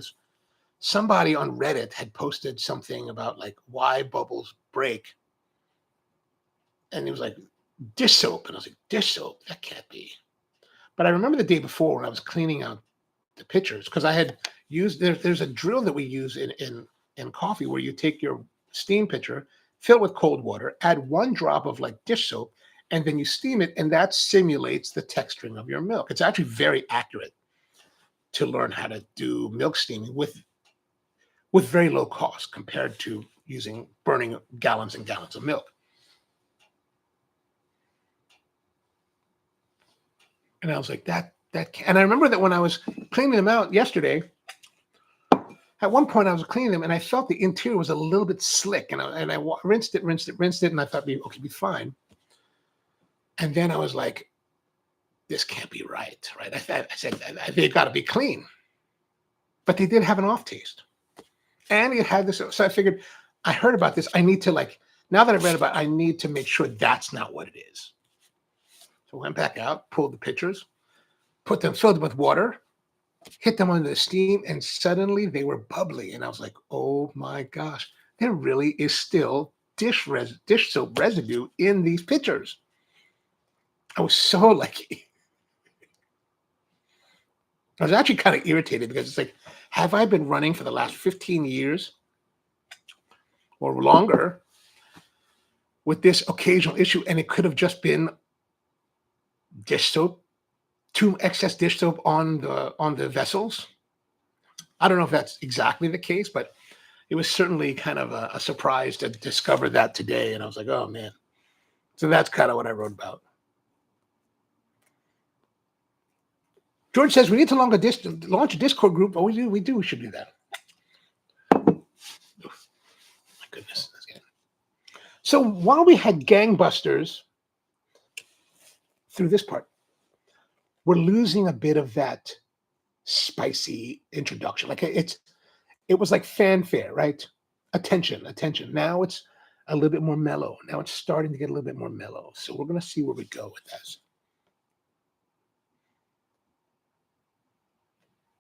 somebody on Reddit had posted something about like why bubbles break. And it was like dish soap. And I was like, dish soap? That can't be. But I remember the day before when I was cleaning out the pitchers, because I had used, there's a drill that we use in coffee where you take your steam pitcher, fill it with cold water, add 1 drop of like dish soap, and then you steam it, and that simulates the texturing of your milk. It's actually very accurate to learn how to do milk steaming with very low cost compared to burning gallons and gallons of milk. And I was like, and I remember that when I was cleaning them out yesterday, at one point I was cleaning them and I felt the interior was a little bit slick, and I rinsed it, and I thought, okay, be fine. And then I was like, this can't be right, right? I said, they've got to be clean. But they did have an off taste. And it had this, so I figured, I heard about this. I need to now that I've read about it, I need to make sure that's not what it is. So I went back out, pulled the pitchers, filled them with water, hit them under the steam, and suddenly they were bubbly. And I was like, oh my gosh, there really is still dish soap residue in these pitchers. I was so lucky. I was actually kind of irritated because it's like, have I been running for the last 15 years or longer with this occasional issue? And it could have just been dish soap, too excess dish soap on the vessels. I don't know if that's exactly the case, but it was certainly kind of a surprise to discover that today. And I was like, oh man. So that's kind of what I wrote about. George says we need to launch a Discord group. Oh, we do. We should do that. Oh, my goodness. So while we had gangbusters through this part, we're losing a bit of that spicy introduction. Like it was like fanfare, right? Attention. Now it's a little bit more mellow. Now it's starting to get a little bit more mellow. So we're going to see where we go with this.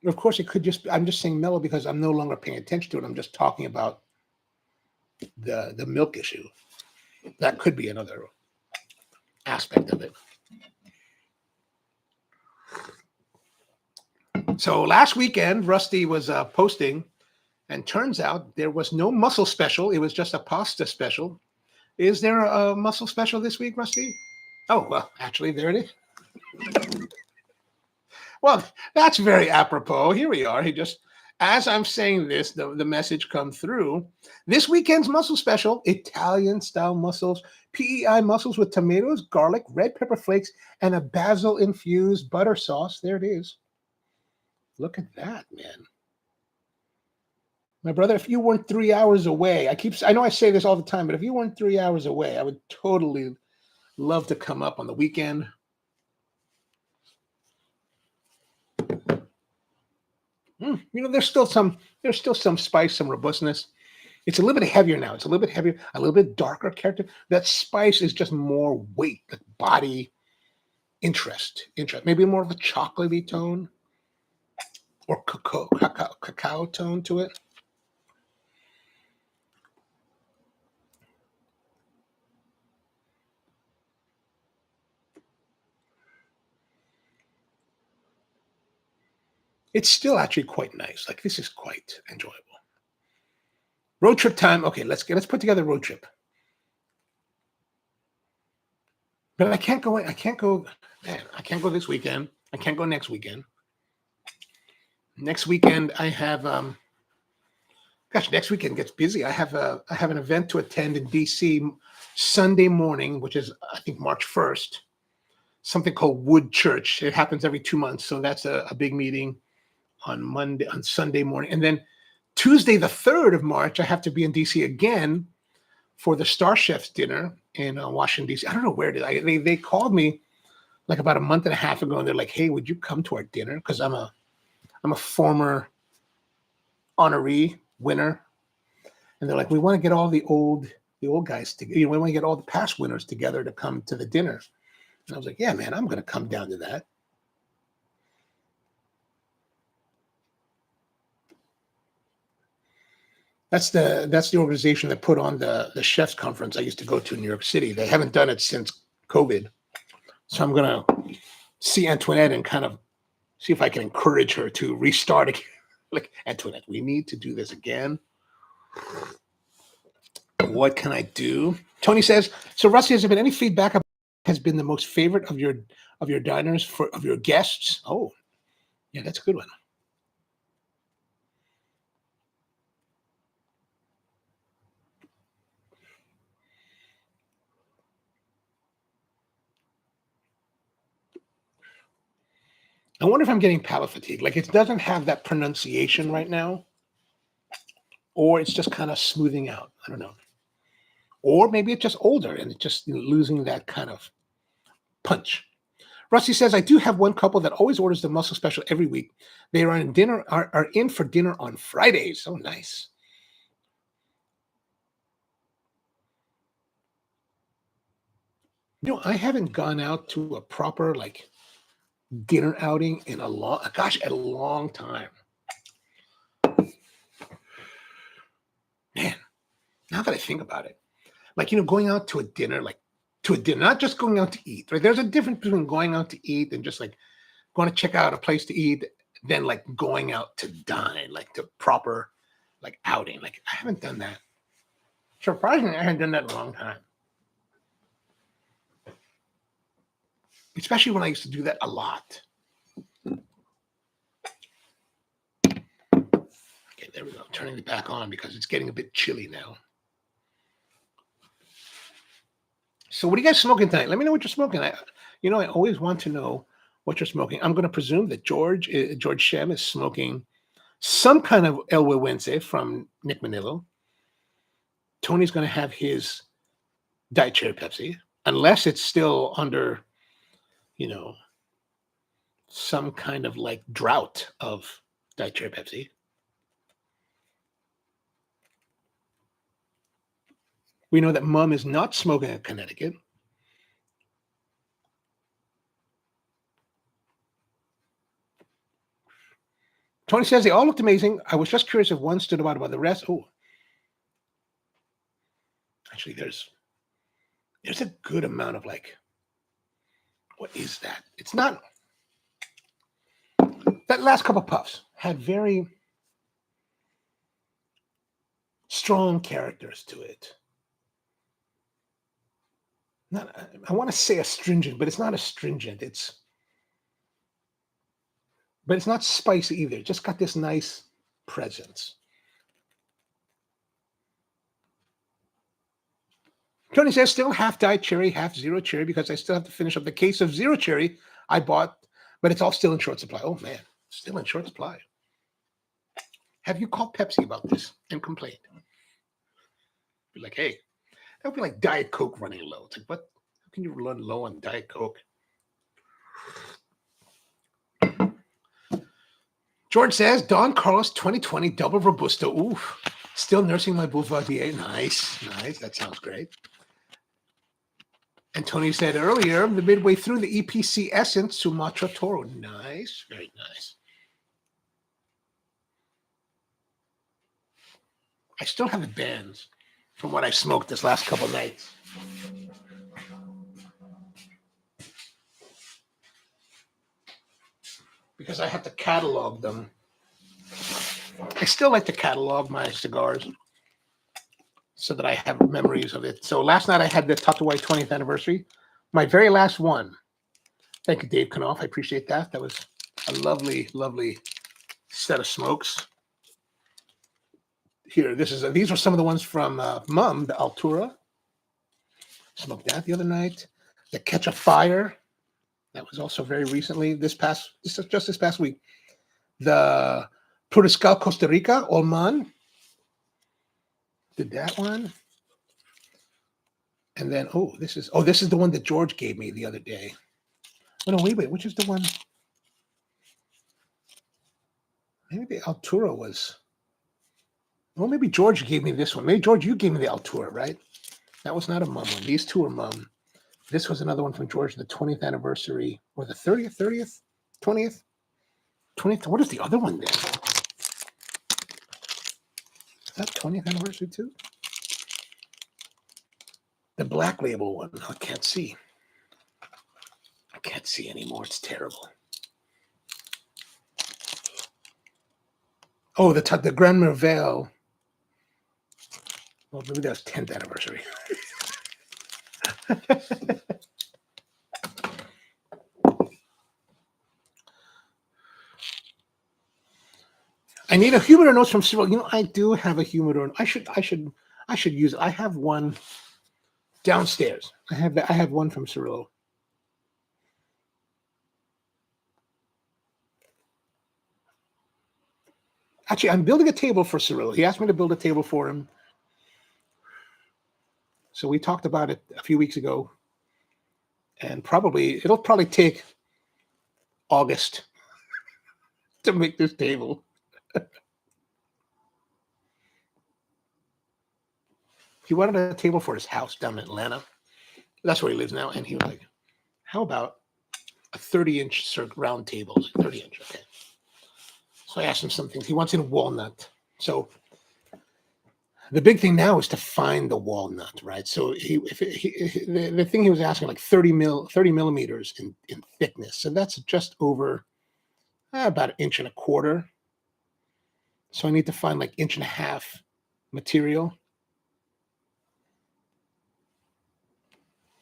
Of course, it could I'm just saying mellow because I'm no longer paying attention to it. I'm just talking about the milk issue. That could be another aspect of it. So last weekend, Rusty was posting, and turns out there was no mussel special. It was just a pasta special. Is there a mussel special this week, Rusty? Oh, well, actually, there it is. Well, that's very apropos. Here we are. As I'm saying this, the message comes through. This weekend's mussel special, Italian-style mussels, PEI mussels with tomatoes, garlic, red pepper flakes, and a basil-infused butter sauce. There it is. Look at that, man. My brother, if you weren't 3 hours away, I know I say this all the time, but if you weren't 3 hours away, I would totally love to come up on the weekend. There's still some spice, some robustness. It's a little bit heavier now. It's a little bit heavier, a little bit darker character. That spice is just more weight, like body interest. Maybe more of a chocolatey tone or cacao tone to it. It's still actually quite nice. Like this is quite enjoyable. Road trip time. Okay, let's put together a road trip. But I can't go. Man, I can't go this weekend. I can't go next weekend. Next weekend I have next weekend gets busy. I have an event to attend in DC Sunday morning, which is I think March 1st. Something called Wood Church. It happens every 2 months, so that's a big meeting on Sunday morning. And then Tuesday, the 3rd of March, I have to be in DC again for the Star Chefs dinner in Washington, D.C. I don't know where it is. They called me like about a month and a half ago, and they're like, hey, would you come to our dinner? Because I'm a former honoree winner. And they're like, we want to get all the old guys together. We want to get all the past winners together to come to the dinner. And I was like, yeah, man, I'm going to come down to that. That's the organization that put on the chefs conference I used to go to in New York City. They haven't done it since COVID. So I'm going to see Antoinette and kind of see if I can encourage her to restart again. Like, Antoinette, we need to do this again. What can I do? Tony says, so Rusty, has there been any feedback about has been the most favorite of your diners of your guests? Oh, yeah, that's a good one. I wonder if I'm getting palate fatigue. Like it doesn't have that pronunciation right now, or it's just kind of smoothing out. I don't know. Or maybe it's just older and it's just losing that kind of punch. Rusty says, I do have one couple that always orders the muscle special every week. They are are in for dinner on Fridays. Oh, nice. I haven't gone out to a proper like dinner outing in a long time. Man, now that I think about it, like, going out to a dinner, not just going out to eat, right? There's a difference between going out to eat and just like going to check out a place to eat, than like going out to dine, like to proper like outing. Like, I haven't done that. Surprisingly, I haven't done that in a long time. Especially when I used to do that a lot. Okay, there we go. Turning it back on because it's getting a bit chilly now. So what are you guys smoking tonight? Let me know what you're smoking. I always want to know what you're smoking. I'm going to presume that George Shem is smoking some kind of El Huehuense from Nick Manillo. Tony's going to have his Diet Cherry Pepsi, unless it's still under, some kind of like drought of Diet Cherry Pepsi. We know that Mom is not smoking in Connecticut. Tony says they all looked amazing. I was just curious if one stood out above the rest. Oh, actually, there's a good amount of like, what is that? It's not. That last couple of puffs had very strong characters to it. I want to say astringent, but it's not astringent. But it's not spicy either. It just got this nice presence. Tony says, still half Diet Cherry, half Zero Cherry, because I still have to finish up the case of Zero Cherry I bought, but it's all still in short supply. Oh, man, still in short supply. Have you called Pepsi about this and complained? Be like, hey, that would be like Diet Coke running low. It's like, what? How can you run low on Diet Coke? George says, Don Carlos 2020 Double Robusto. Ooh, still nursing my Boulevardier. Nice. That sounds great. And Tony said earlier, the midway through the EPC Essence Sumatra Toro. Nice. Very nice. I still have the bands from what I smoked this last couple nights. Because I have to catalog them. I still like to catalog my cigars so that I have memories of it. So last night I had the Tatuai 20th anniversary, my very last one. Thank you, Dave Knopf. I appreciate that. That was a lovely, lovely set of smokes. Here, these are some of the ones from Mum, the Altura. Smoked that the other night. The Catch a Fire. That was also very recently, just this past week. The Puriscal Costa Rica, Olman. Did that one. And then, this is the one that George gave me the other day. Oh, no, wait, which is the one? Maybe the Altura was. Well, maybe George gave me this one. Maybe, George, you gave me the Altura, right? That was not a Mum one. These two are Mum. This was another one from George, the 20th anniversary, or the 30th, 20th. What is the other one then? Is that 20th anniversary too? The Black Label one. I can't see. I can't see anymore. It's terrible. Oh, the Grand Merveille. Well, maybe that was 10th anniversary. I need a Humidor Notes from Cyril. I do have a Humidor. I should use it. I have one downstairs. I have one from Cyril. Actually, I'm building a table for Cyril. He asked me to build a table for him. So we talked about it a few weeks ago. And it'll probably take August to make this table. He wanted a table for his house down in Atlanta. That's where he lives now. And he was like, how about a 30-inch round table? 30-inch, okay. So I asked him some things. He wants in walnut. So the big thing now is to find the walnut, right? So the thing he was asking, like 30 millimeters in thickness. So that's just over about 1.25 inches. So I need to find like 1.5 inches material,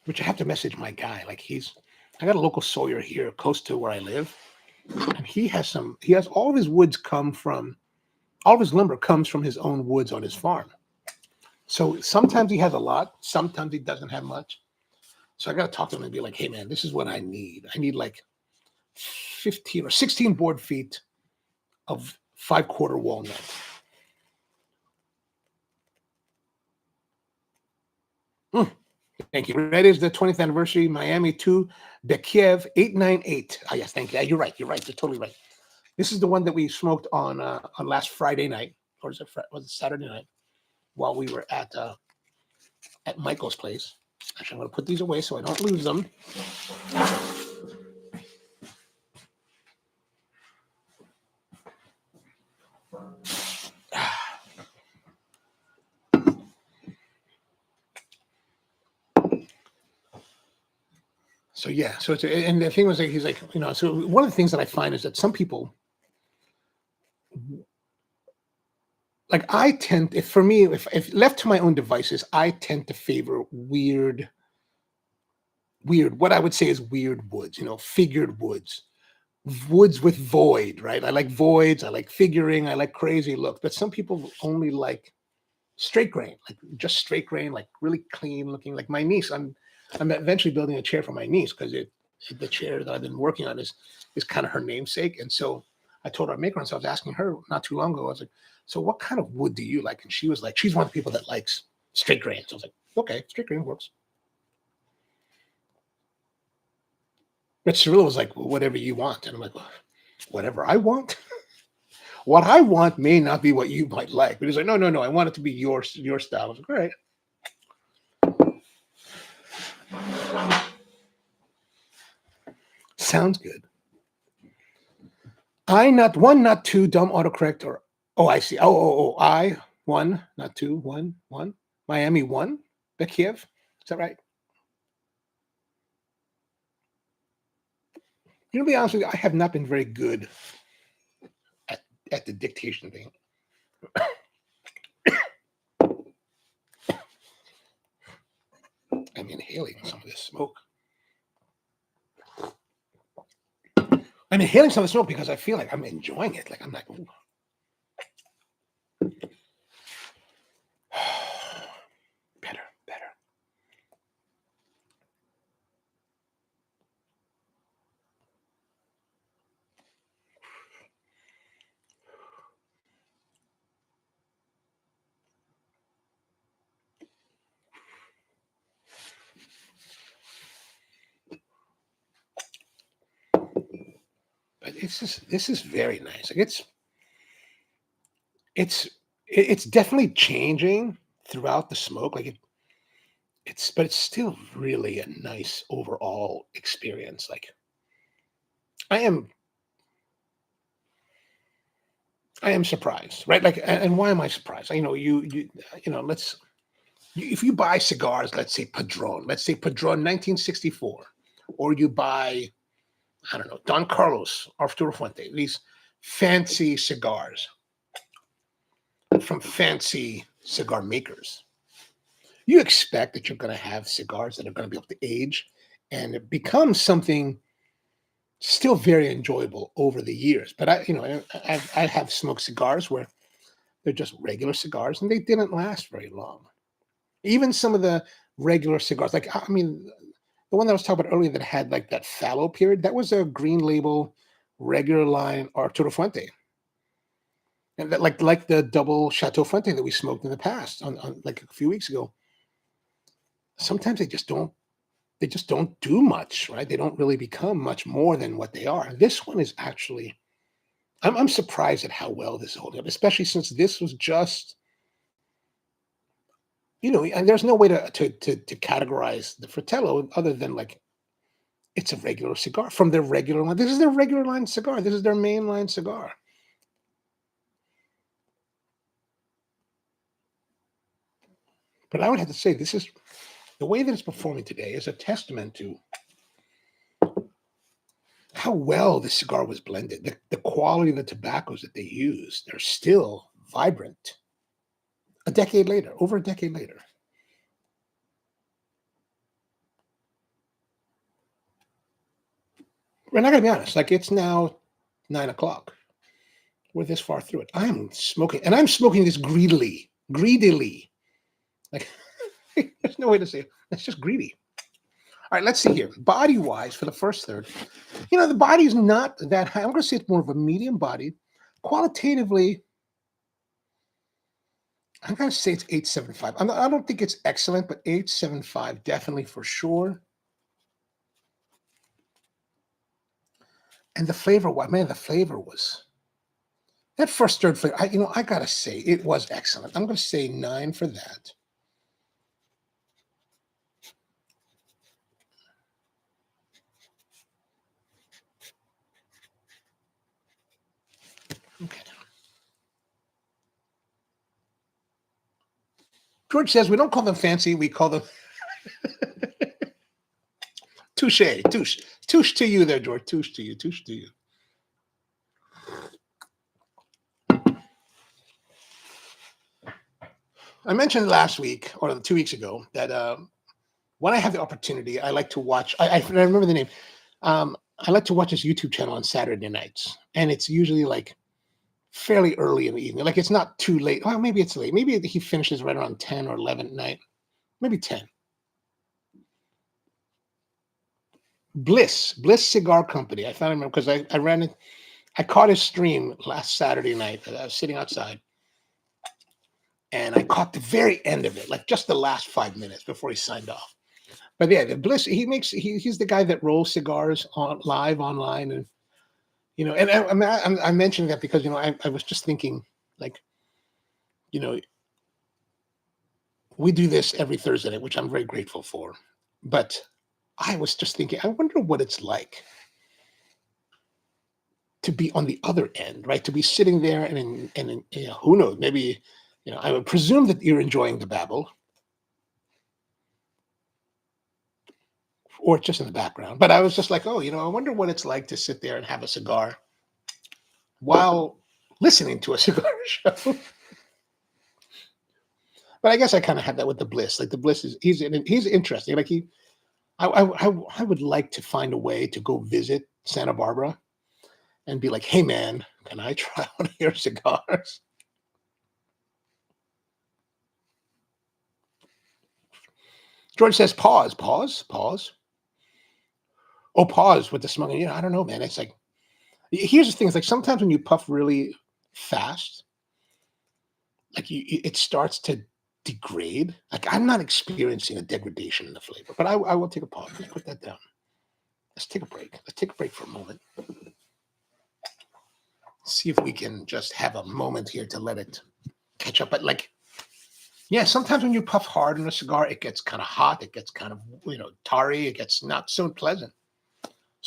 which I have to message my guy. Like I got a local sawyer here close to where I live, and he has all of his all of his lumber comes from his own woods on his farm. So sometimes he has a lot, sometimes he doesn't have much. So I got to talk to him and be like, hey man, this is what I need. I need like 15 or 16 board feet of 5/4 walnut. Thank you. That is the 20th anniversary, Miami 2, Bekiev 898. Ah, yes, thank you. You're right. You're totally right. This is the one that we smoked on last Friday night, or was it Saturday night, while we were at Michael's place. Actually, I'm going to put these away so I don't lose them. So yeah, and the thing was like, he's like, so one of the things that I find is that some people, like I tend, if left to my own devices, I tend to favor weird, what I would say is weird woods, figured woods with void, right? I like voids, I like figuring, I like crazy looks, but some people only like straight grain, like just straight grain, like really clean looking. Like my niece, I'm eventually building a chair for my niece because the chair that I've been working on is kind of her namesake. And so I told her maker, and so I was asking her not too long ago, I was like, so what kind of wood do you like? And she was like, she's one of the people that likes straight grain. So I was like, okay, straight grain works. But Cyril was like, well, whatever you want. And I'm like, well, whatever I want? What I want may not be what you might like. But he's like, no, I want it to be your style. I was like, all right. Sounds good. Not two, dumb autocorrect, or I see. I 1, not 2, 1, 1. Miami 1, Bekiev. Is that right? To be honest with you, I have not been very good at the dictation thing. I'm inhaling some of this smoke. I'm inhaling some of the smoke because I feel like I'm enjoying it. Like I'm like, ooh. Better. But this is very nice. Like it's definitely changing throughout the smoke. Like but it's still really a nice overall experience. Like I am surprised, right? Like, and why am I surprised? If you buy cigars, let's say Padron 1964, or you buy, I don't know, Don Carlos, Arturo Fuente, these fancy cigars from fancy cigar makers, you expect that you're going to have cigars that are going to be able to age and become something still very enjoyable over the years. But I have smoked cigars where they're just regular cigars and they didn't last very long. Even some of the regular cigars, like, I mean, the one that I was talking about earlier that had like that fallow period, that was a green label, regular line Arturo Fuente. And that like the double Chateau Fuente that we smoked in the past on like a few weeks ago. Sometimes they just don't they just don't do much, right? They don't really become much more than what they are. This one is actually, I'm surprised at how well this is holding up, especially since this was just, and there's no way to categorize the Fratello other than like it's a regular cigar from their regular line. This is their regular line cigar. This is their main line cigar. But I would have to say this is the way that it's performing today is a testament to how well the cigar was blended. The quality of the tobaccos that they used, they're still vibrant. A decade later, over a decade later. We're not gonna be honest. Like it's now 9 o'clock. We're this far through it. I'm smoking, and I'm smoking this greedily. Greedily. Like there's no way to say it. It's just greedy. All right, let's see here. Body-wise, for the first third, the body's not that high. I'm going to say it's more of a medium body. Qualitatively, I'm going to say it's 8.75. I don't think it's excellent, but 8.75 definitely for sure. And the flavor, the flavor was that first third flavor. I got to say it was excellent. I'm going to say 9 for that. Okay. George says we don't call them fancy. We call them touche. Touche to you there, George. Touche to you. Touche to you. I mentioned last week or 2 weeks ago that when I have the opportunity, I like to watch. I remember the name. I like to watch his YouTube channel on Saturday nights, and it's usually like fairly early in the evening. Like it's not too late. Well, maybe it's late. Maybe he finishes right around 10 or 11 at night. Maybe 10. Bliss Cigar Company. I found him because I ran it. I caught his stream last Saturday night. I was sitting outside, and I caught the very end of it, like just the last 5 minutes before he signed off. But yeah, the Bliss. He's the guy that rolls cigars on live online, and and I'm mentioning that because I was just thinking like, we do this every Thursday night, which I'm very grateful for. But I was just thinking, I wonder what it's like to be on the other end, right? To be sitting there and who knows, maybe, I would presume that you're enjoying the babble or it's just in the background. But I was just like, oh, I wonder what it's like to sit there and have a cigar while listening to a cigar show. But I guess I kind of had that with the Bliss. Like the Bliss he's interesting. Like I would like to find a way to go visit Santa Barbara and be like, hey man, can I try one of your cigars? George says, pause. Oh, pause with the smoking. I don't know, man. It's like, here's the thing. It's like sometimes when you puff really fast, like it starts to degrade. Like I'm not experiencing a degradation in the flavor, but I will take a pause. Let's put that down. Let's take a break. Let's take a break for a moment. See if we can just have a moment here to let it catch up. But like, yeah, sometimes when you puff hard on a cigar, it gets kind of hot. It gets kind of, tarry. It gets not so pleasant.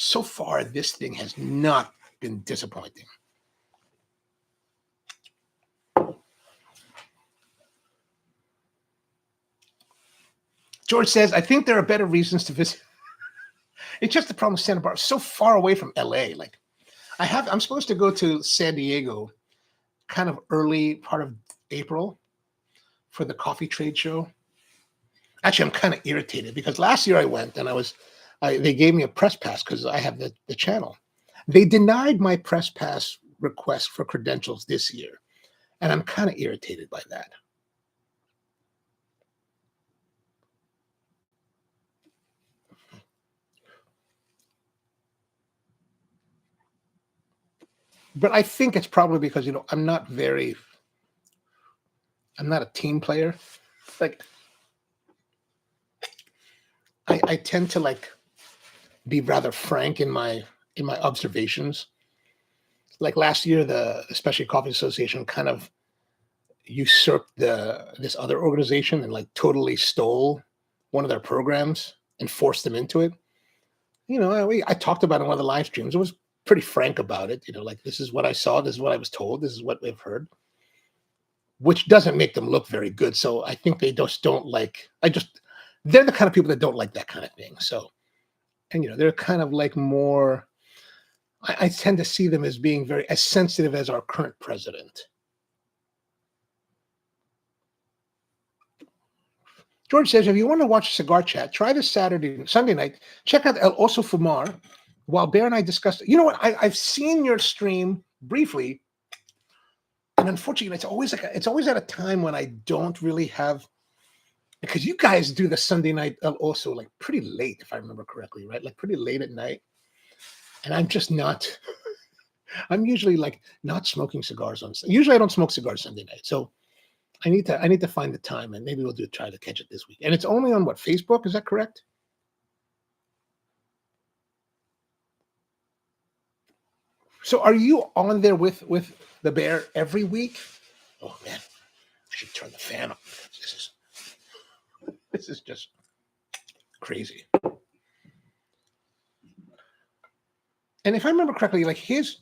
So far, this thing has not been disappointing. George says, I think there are better reasons to visit. It's just the problem with Santa Barbara. So far away from LA. Like I'm supposed to go to San Diego kind of early part of April for the coffee trade show. Actually, I'm kind of irritated because last year I went and they gave me a press pass because I have the channel. They denied my press pass request for credentials this year. And I'm kind of irritated by that. But I think it's probably because, I'm not a team player. Like, I tend to like be rather frank in my observations. Like last year, the Specialty Coffee Association kind of usurped this other organization and like totally stole one of their programs and forced them into it. I talked about it in one of the live streams. It was pretty frank about it. Like this is what I saw, this is what I was told, this is what we've heard, which doesn't make them look very good. So I think they just don't like. They're the kind of people that don't like that kind of thing. So, and they're kind of like more. I tend to see them as being as sensitive as our current president. George says, if you want to watch a cigar chat, try this Sunday night. Check out El Oso Fumar while Bear and I discussed it. You know what? I've seen your stream briefly, and unfortunately, it's always at a time when I don't really have, because you guys do the Sunday night El Oso like pretty late, if I remember correctly, right? Like pretty late at night, and I'm just not. I'm usually like not smoking cigars on. Usually, I don't smoke cigars Sunday night, so. I need to find the time, and maybe we'll try to catch it this week. And it's only on what, Facebook? Is that correct? So are you on there with the Bear every week? Oh man, I should turn the fan up. This is just crazy. And if I remember correctly, like is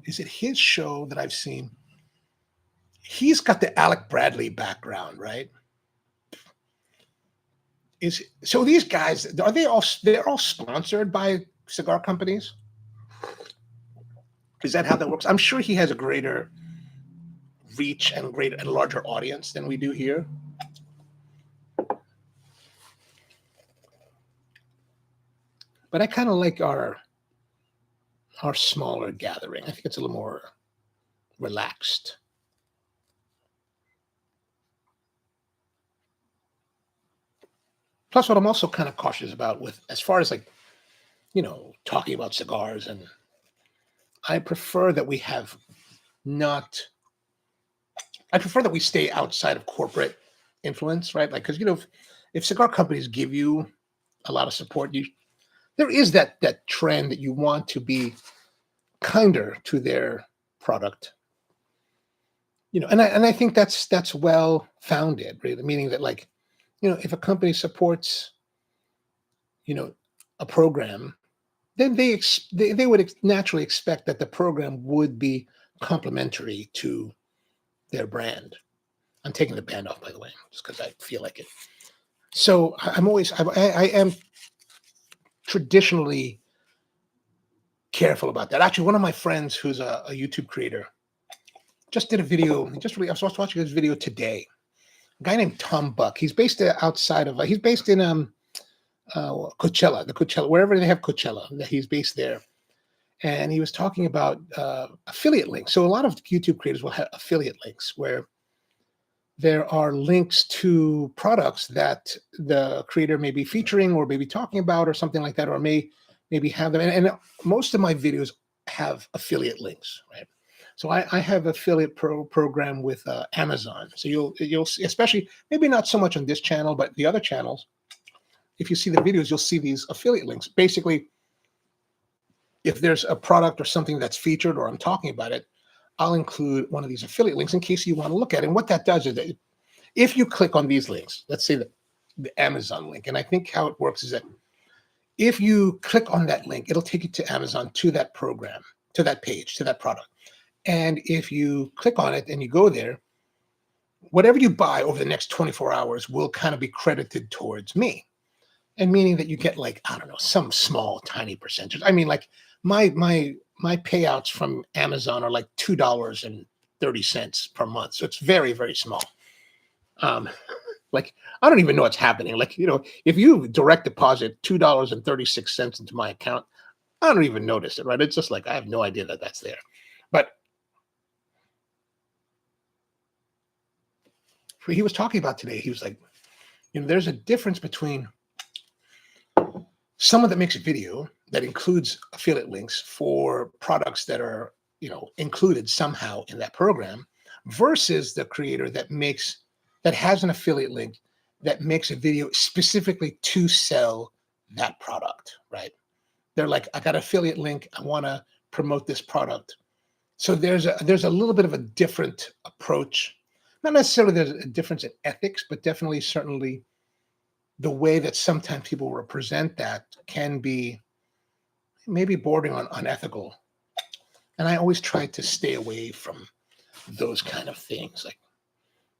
it his show that I've seen? He's got the Alec Bradley background, right? So these guys, they're all sponsored by cigar companies? Is that how that works? I'm sure he has a greater reach and larger audience than we do here. But I kind of like our smaller gathering. I think it's a little more relaxed. Plus, what I'm also kind of cautious about as far as like, talking about cigars, and I prefer that we stay outside of corporate influence, right? Like, because, if cigar companies give you a lot of support, there is that trend that you want to be kinder to their product, and I think that's well founded, right? Meaning that like, if a company supports, a program, then they would naturally expect that the program would be complementary to their brand. I'm taking the band off, by the way, just because I feel like it. So I am traditionally careful about that. Actually, one of my friends who's a YouTube creator just did a video. I was watching his video today. A guy named Tom Buck. He's based outside of. He's based in Coachella, wherever they have Coachella. He's based there, and he was talking about affiliate links. So a lot of YouTube creators will have affiliate links where there are links to products that the creator may be featuring or maybe talking about or something like that, or maybe have them. And most of my videos have affiliate links, right? So I have affiliate program with Amazon. So you'll see, especially maybe not so much on this channel, but the other channels. If you see the videos, you'll see these affiliate links. Basically, if there's a product or something that's featured or I'm talking about it, I'll include one of these affiliate links in case you want to look at it. And what that does is that if you click on these links, let's say the Amazon link, and I think how it works is that if you click on that link, it'll take you to Amazon, to that program, to that page, to that product. And if you click on it and you go there, whatever you buy over the next 24 hours will kind of be credited towards me. And meaning that you get like, I don't know, some small, tiny percentage. I mean, like my payouts from Amazon are like $2.30 per month. So it's very, very small. Like, I don't even know what's happening. Like, if you direct deposit $2.36 into my account, I don't even notice it, right? It's just like, I have no idea that that's there. But he was talking about today, he was like, there's a difference between someone that makes a video that includes affiliate links for products that are, included somehow in that program versus the creator that has an affiliate link that makes a video specifically to sell that product, right? They're like, I got an affiliate link. I want to promote this product. So there's a little bit of a different approach. Not necessarily there's a difference in ethics, but definitely, certainly, the way that sometimes people represent that can be maybe bordering on unethical. And I always try to stay away from those kind of things, like,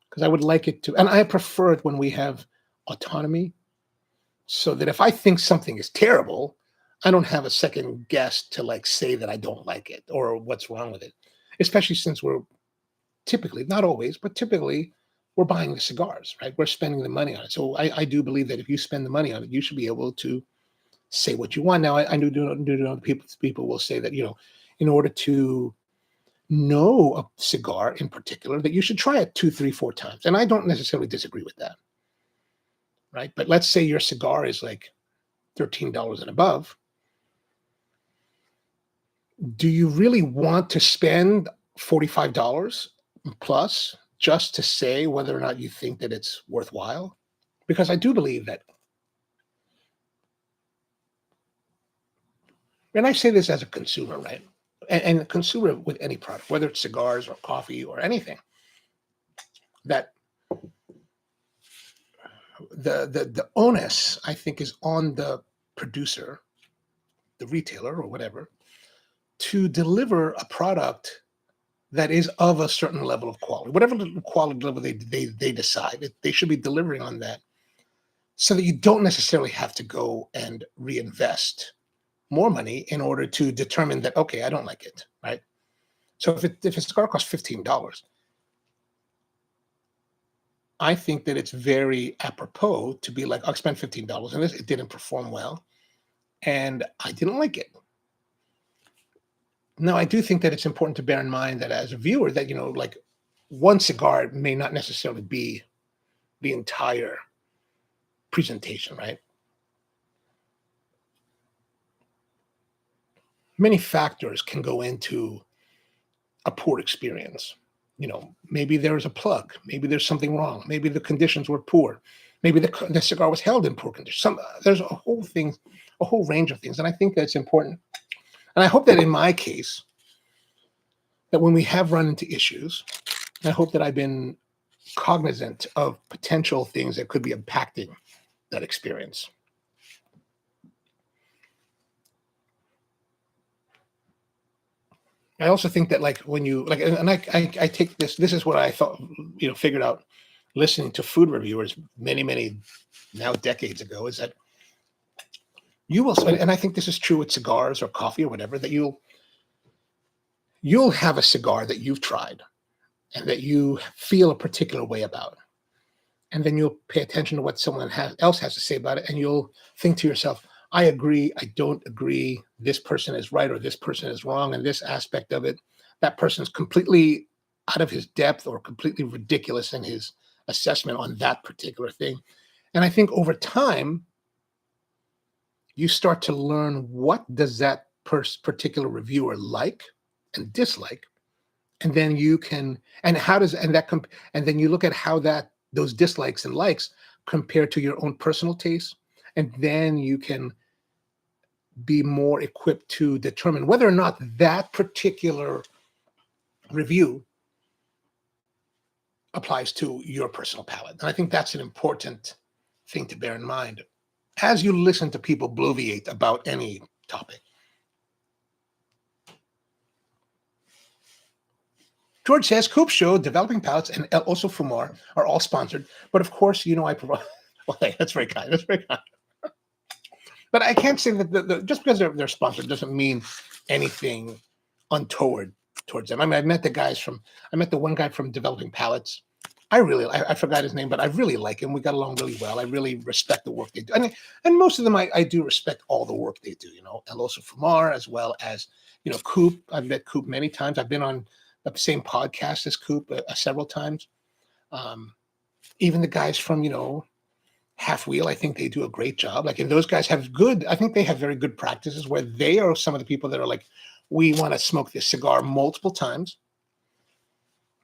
because I would like it to, and I prefer it when we have autonomy, so that if I think something is terrible, I don't have a second guess to like say that I don't like it or what's wrong with it. Especially since we're typically, not always, but typically, we're buying the cigars, right? We're spending the money on it. So I do believe that if you spend the money on it, you should be able to say what you want. Now, I do know people will say that, in order to know a cigar in particular, that you should try it 2, 3, 4 times. And I don't necessarily disagree with that, right? But let's say your cigar is like $13 and above. Do you really want to spend $45 plus just to say whether or not you think that it's worthwhile? Because I do believe that, and I say this as a consumer, right? And a consumer with any product, whether it's cigars or coffee or anything, that the onus, I think, is on the producer, the retailer or whatever, to deliver a product that is of a certain level of quality, whatever quality level they decide. They should be delivering on that, so that you don't necessarily have to go and reinvest more money in order to determine that, okay, I don't like it, right? So if a cigar costs $15, I think that it's very apropos to be like, I spent $15 on this, it didn't perform well, and I didn't like it. Now, I do think that it's important to bear in mind that as a viewer, that, like, one cigar may not necessarily be the entire presentation, right? Many factors can go into a poor experience. Maybe there's a plug, maybe there's something wrong, maybe the conditions were poor, maybe the cigar was held in poor conditions. There's a whole range of things, and I think that's important. And I hope that in my case, that when we have run into issues, I hope that I've been cognizant of potential things that could be impacting that experience. I also think that, like, when you like, and I take this is what I thought, figured out listening to food reviewers many now decades ago, is that you will, and I think this is true with cigars or coffee or whatever, that you'll have a cigar that you've tried and that you feel a particular way about, and then you'll pay attention to what someone else has to say about it, and you'll think to yourself, I agree, I don't agree, this person is right or this person is wrong, and this aspect of it, that person's completely out of his depth or completely ridiculous in his assessment on that particular thing. And I think over time, you start to learn, what does that particular reviewer like and dislike, and then you can, and how does, and that, and then you look at how those dislikes and likes compare to your own personal taste, and then you can be more equipped to determine whether or not that particular review applies to your personal palate. And I think that's an important thing to bear in mind as you listen to people bloviate about any topic. George says, Coop Show, Developing Palates, and El Oso Fumar are all sponsored. But of course, I provide. Well, hey, that's very kind. That's very kind. But I can't say that just because they're sponsored doesn't mean anything untoward towards them. I mean, I met the one guy from Developing Palates. I forgot his name, but I really like him. We got along really well. I really respect the work they do. And most of them, I do respect all the work they do, El Oso Fumar, as well as, Coop. I've met Coop many times. I've been on the same podcast as Coop several times. Even the guys from, Half Wheel, I think they do a great job. Like, and those guys I think they have very good practices where they are some of the people that are like, we want to smoke this cigar multiple times.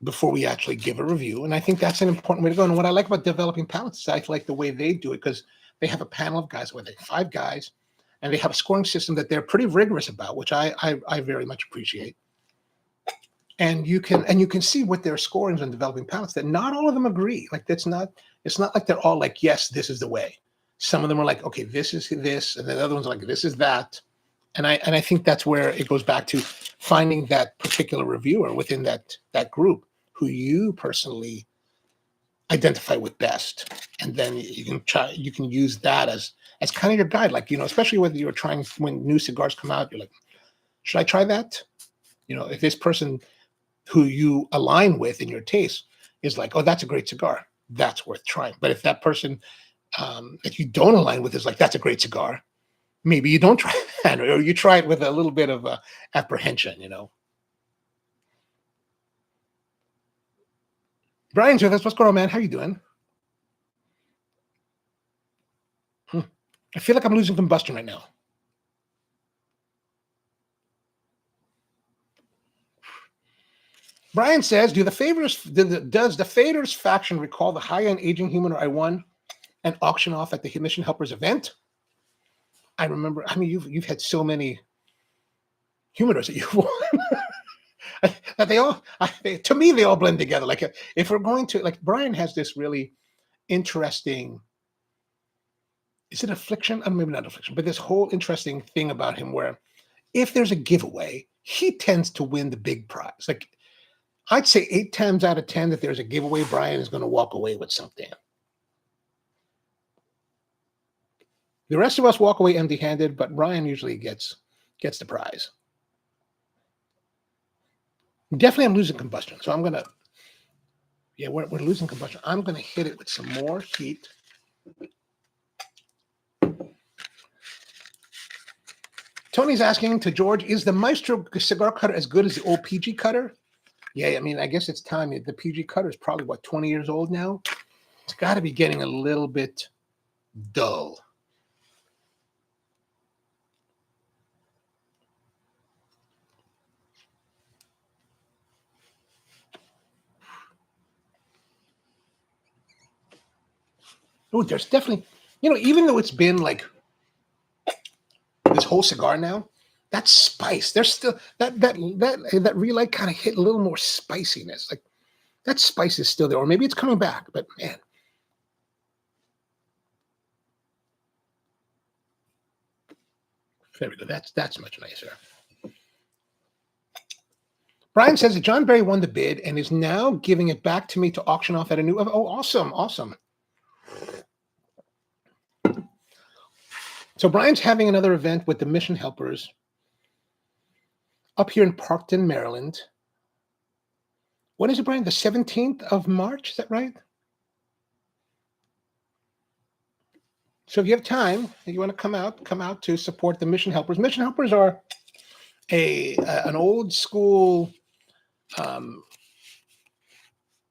before we actually give a review. And I think that's an important way to go. And what I like about developing palates is I like the way they do it, because they have a panel of guys, where they 5 guys, and they have a scoring system that they're pretty rigorous about, which I very much appreciate. And you can see with their scorings on developing palates that not all of them agree. Like it's not like they're all like, yes, this is the way. Some of them are like, okay, this is this, and then the other ones are like, this is that. And I think that's where it goes back to finding that particular reviewer within that group who you personally identify with best, and then you can use that as kind of your guide. Like, especially whether you're trying, when new cigars come out, you're like, should I try that? If this person who you align with in your taste is like, oh, that's a great cigar, that's worth trying. But if that person that you don't align with is like, that's a great cigar, maybe you don't try that, or you try it with a little bit of apprehension. Brian's with us. What's going on, man? How you doing? I feel like I'm losing combustion right now. Brian says, does the Faders faction recall the high-end aging humidor I won and auction off at the Mission Helpers event? I remember. I mean, you've had so many humidors that you've won that to me, they all blend together. Like, if we're going to, like, Brian has this really interesting, is it affliction? Maybe not affliction, but this whole interesting thing about him where if there's a giveaway, he tends to win the big prize. Like, I'd say 8 times out of 10 that there's a giveaway, Brian is going to walk away with something. The rest of us walk away empty-handed, but Brian usually gets the prize. Definitely, I'm losing combustion, so I'm gonna. Yeah, we're losing combustion. I'm gonna hit it with some more heat. Tony's asking to George, is the Maestro cigar cutter as good as the old PG cutter? Yeah, I mean, I guess it's time. The PG cutter is probably, 20 years old now? It's got to be getting a little bit dull. Oh, there's definitely, even though it's been like this whole cigar now, that spice, there's still that relight kind of hit a little more spiciness. Like, that spice is still there, or maybe it's coming back, but man. There we go. That's much nicer. Brian says that John Berry won the bid and is now giving it back to me to auction off at a new. Oh, awesome. So Brian's having another event with the Mission Helpers up here in Parkton, Maryland. When is it, Brian? The 17th of March? Is that right? So if you have time and you want to come out to support the Mission Helpers. Mission Helpers are an old school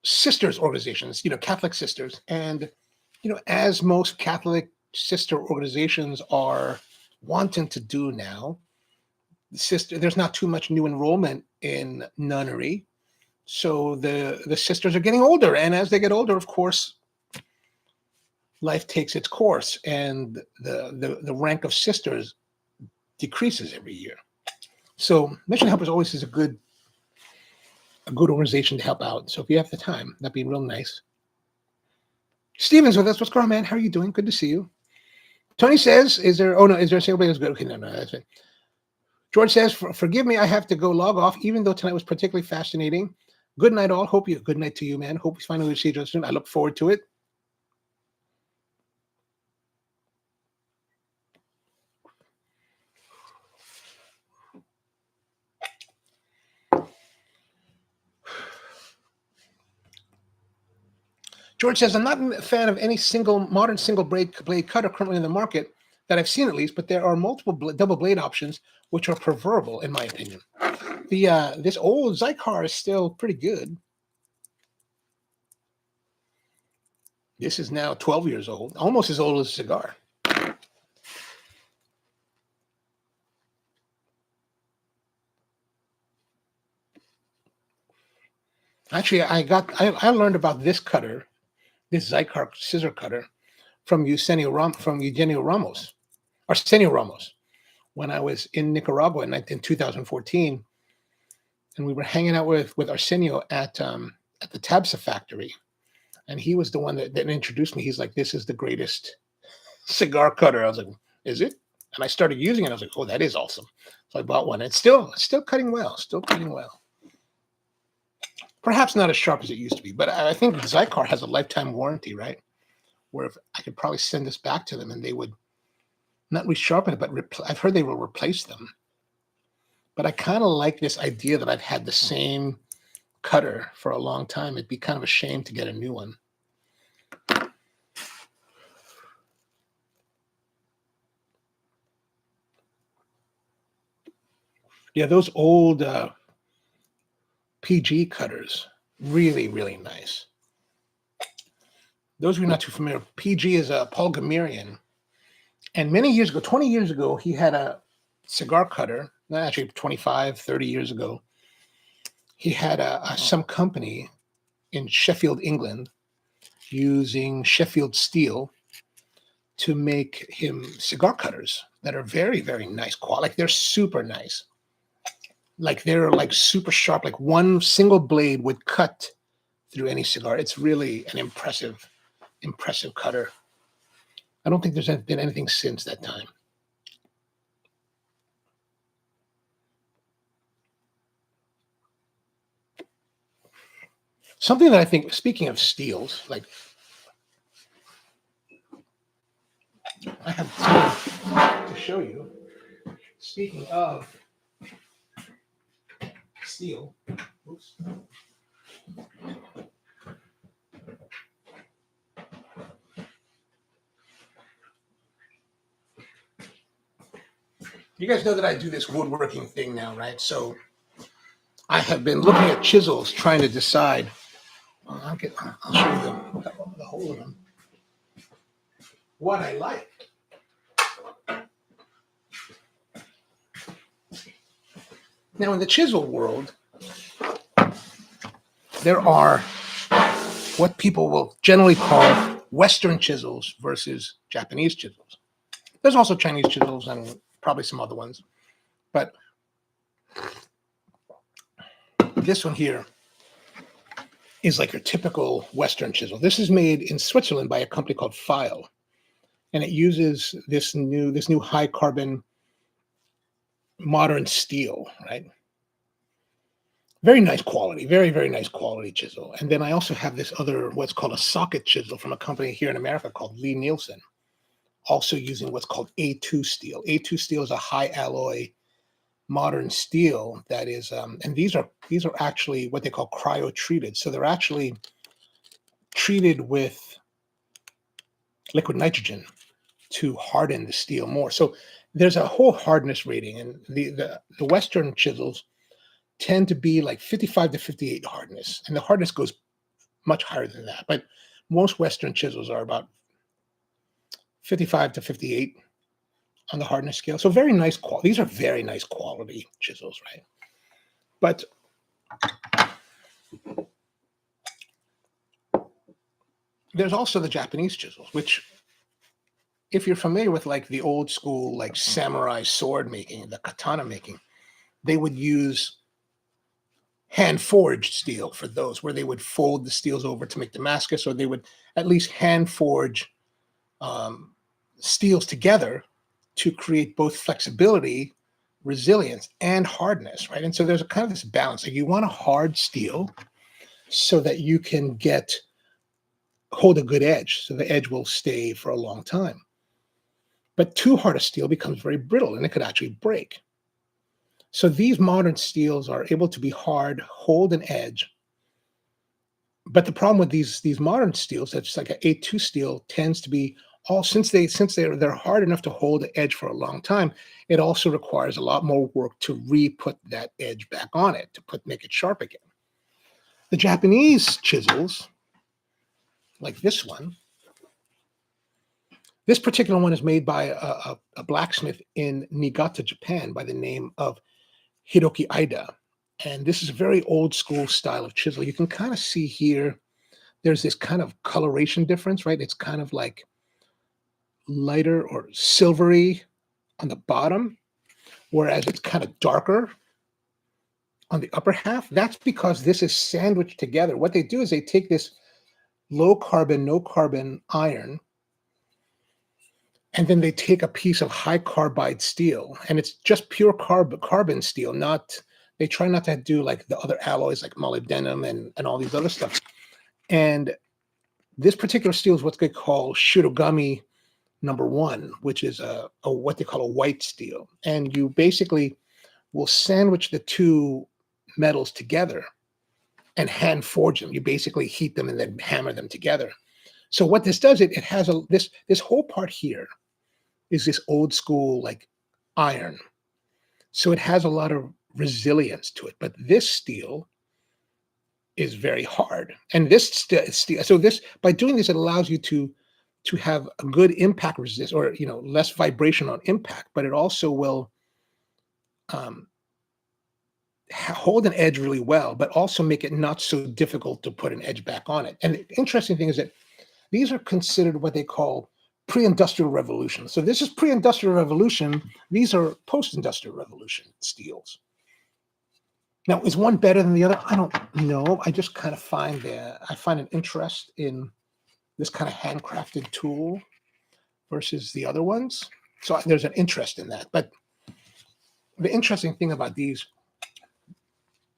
sisters organizations, Catholic sisters. And, as most Catholic sister organizations are wanting to do now, there's not too much new enrollment in nunnery. So the sisters are getting older. And as they get older, of course, life takes its course, and the rank of sisters decreases every year. So Mission Helpers always is a good organization to help out. So if you have the time, that'd be real nice. Steven's with us. What's going on, man? How are you doing? Good to see you. Tony says, is there a single play that's good? Okay, no, that's it. George says, forgive me, I have to go log off, even though tonight was particularly fascinating. Good night, all. Good night to you, man. Hope we finally see each other soon. I look forward to it. George says, I'm not a fan of any modern single blade cutter currently in the market that I've seen, at least, but there are multiple double blade options which are preferable, in my opinion. This old Cigar is still pretty good. This is now 12 years old, almost as old as a cigar. Actually, I learned about this cutter, this Zycar scissor cutter, from Eugenio Ramos, Arsenio Ramos, when I was in Nicaragua in 2014, and we were hanging out with Arsenio at the Tabsa factory, and he was the one that introduced me. He's like, "This is the greatest cigar cutter." I was like, "Is it?" And I started using it. I was like, "Oh, that is awesome." So I bought one. It's still cutting well. Still cutting well. Perhaps not as sharp as it used to be, but I think Zycar has a lifetime warranty, right? Where if I could probably send this back to them and they would not resharpen it, but I've heard they will replace them. But I kind of like this idea that I've had the same cutter for a long time. It'd be kind of a shame to get a new one. Yeah, those old PG cutters, really, really nice. Those who are not too familiar, PG is Paul Gamirian. And many years ago, 20 years ago, he had a cigar cutter, actually 25, 30 years ago. He had some company in Sheffield, England, using Sheffield steel to make him cigar cutters that are very, very nice quality. Like they're super nice. Like they're like super sharp. Like one single blade would cut through any cigar. It's really an impressive cutter. I don't think there's been anything since that time. Something that I think, speaking of steels, like I have something to show you. Speaking of steel, oops. You guys know that I do this woodworking thing now, right? So I have been looking at chisels, trying to decide. I'll show you the whole of them. What I like. Now, in the chisel world, there are what people will generally call Western chisels versus Japanese chisels. There's also Chinese chisels and probably some other ones. But this one here is like your typical Western chisel. This is made in Switzerland by a company called File. And it uses this new high carbon modern steel, right? Very nice quality, very, very nice quality chisel. And then I also have this other, what's called a socket chisel from a company here in America called Lee Nielsen, also using what's called A2 steel. A2 steel is a high alloy modern steel that is, and these are actually what they call cryo treated. So they're actually treated with liquid nitrogen to harden the steel more. So there's a whole hardness rating, and the Western chisels tend to be like 55 to 58 hardness, and the hardness goes much higher than that. But most Western chisels are about 55 to 58 on the hardness scale. So very nice quality. These are very nice quality chisels, right? But there's also the Japanese chisels, which, if you're familiar with like the old school like samurai sword making, the katana making, they would use hand forged steel for those, where they would fold the steels over to make Damascus, or they would at least hand forge steels together to create both flexibility, resilience, and hardness, right? And so there's a kind of this balance. Like you want a hard steel so that you can hold a good edge, so the edge will stay for a long time. But too hard a steel becomes very brittle and it could actually break. So these modern steels are able to be hard, hold an edge. But the problem with these modern steels, that's like an A2 steel, tends to be since they're hard enough to hold the edge for a long time, it also requires a lot more work to re-put that edge back on it, to make it sharp again. The Japanese chisels, like this one, this particular one is made by a blacksmith in Niigata, Japan, by the name of Hiroki Aida. And this is a very old school style of chisel. You can kind of see here, there's this kind of coloration difference, right? It's kind of like lighter or silvery on the bottom, whereas it's kind of darker on the upper half. That's because this is sandwiched together. What they do is they take this low carbon, no carbon iron, and then they take a piece of high carbide steel, and it's just pure carbon steel. Not They try not to do like the other alloys like molybdenum and all these other stuff. And this particular steel is what they call Shirogami #1, which is a what they call a white steel. And you basically will sandwich the two metals together and hand forge them. You basically heat them and then hammer them together. So what this does, it has this whole part here is this old school like iron. So it has a lot of resilience to it. But this steel is very hard. And this steel, so this, by doing this, it allows you to have a good impact resist, or less vibration on impact, but it also will hold an edge really well, but also make it not so difficult to put an edge back on it. And the interesting thing is that these are considered what they call pre-industrial revolution. So this is pre-industrial revolution. These are post-industrial revolution steels. Now, is one better than the other? I don't know. I just kind of find an interest in this kind of handcrafted tool versus the other ones. So there's an interest in that. But the interesting thing about these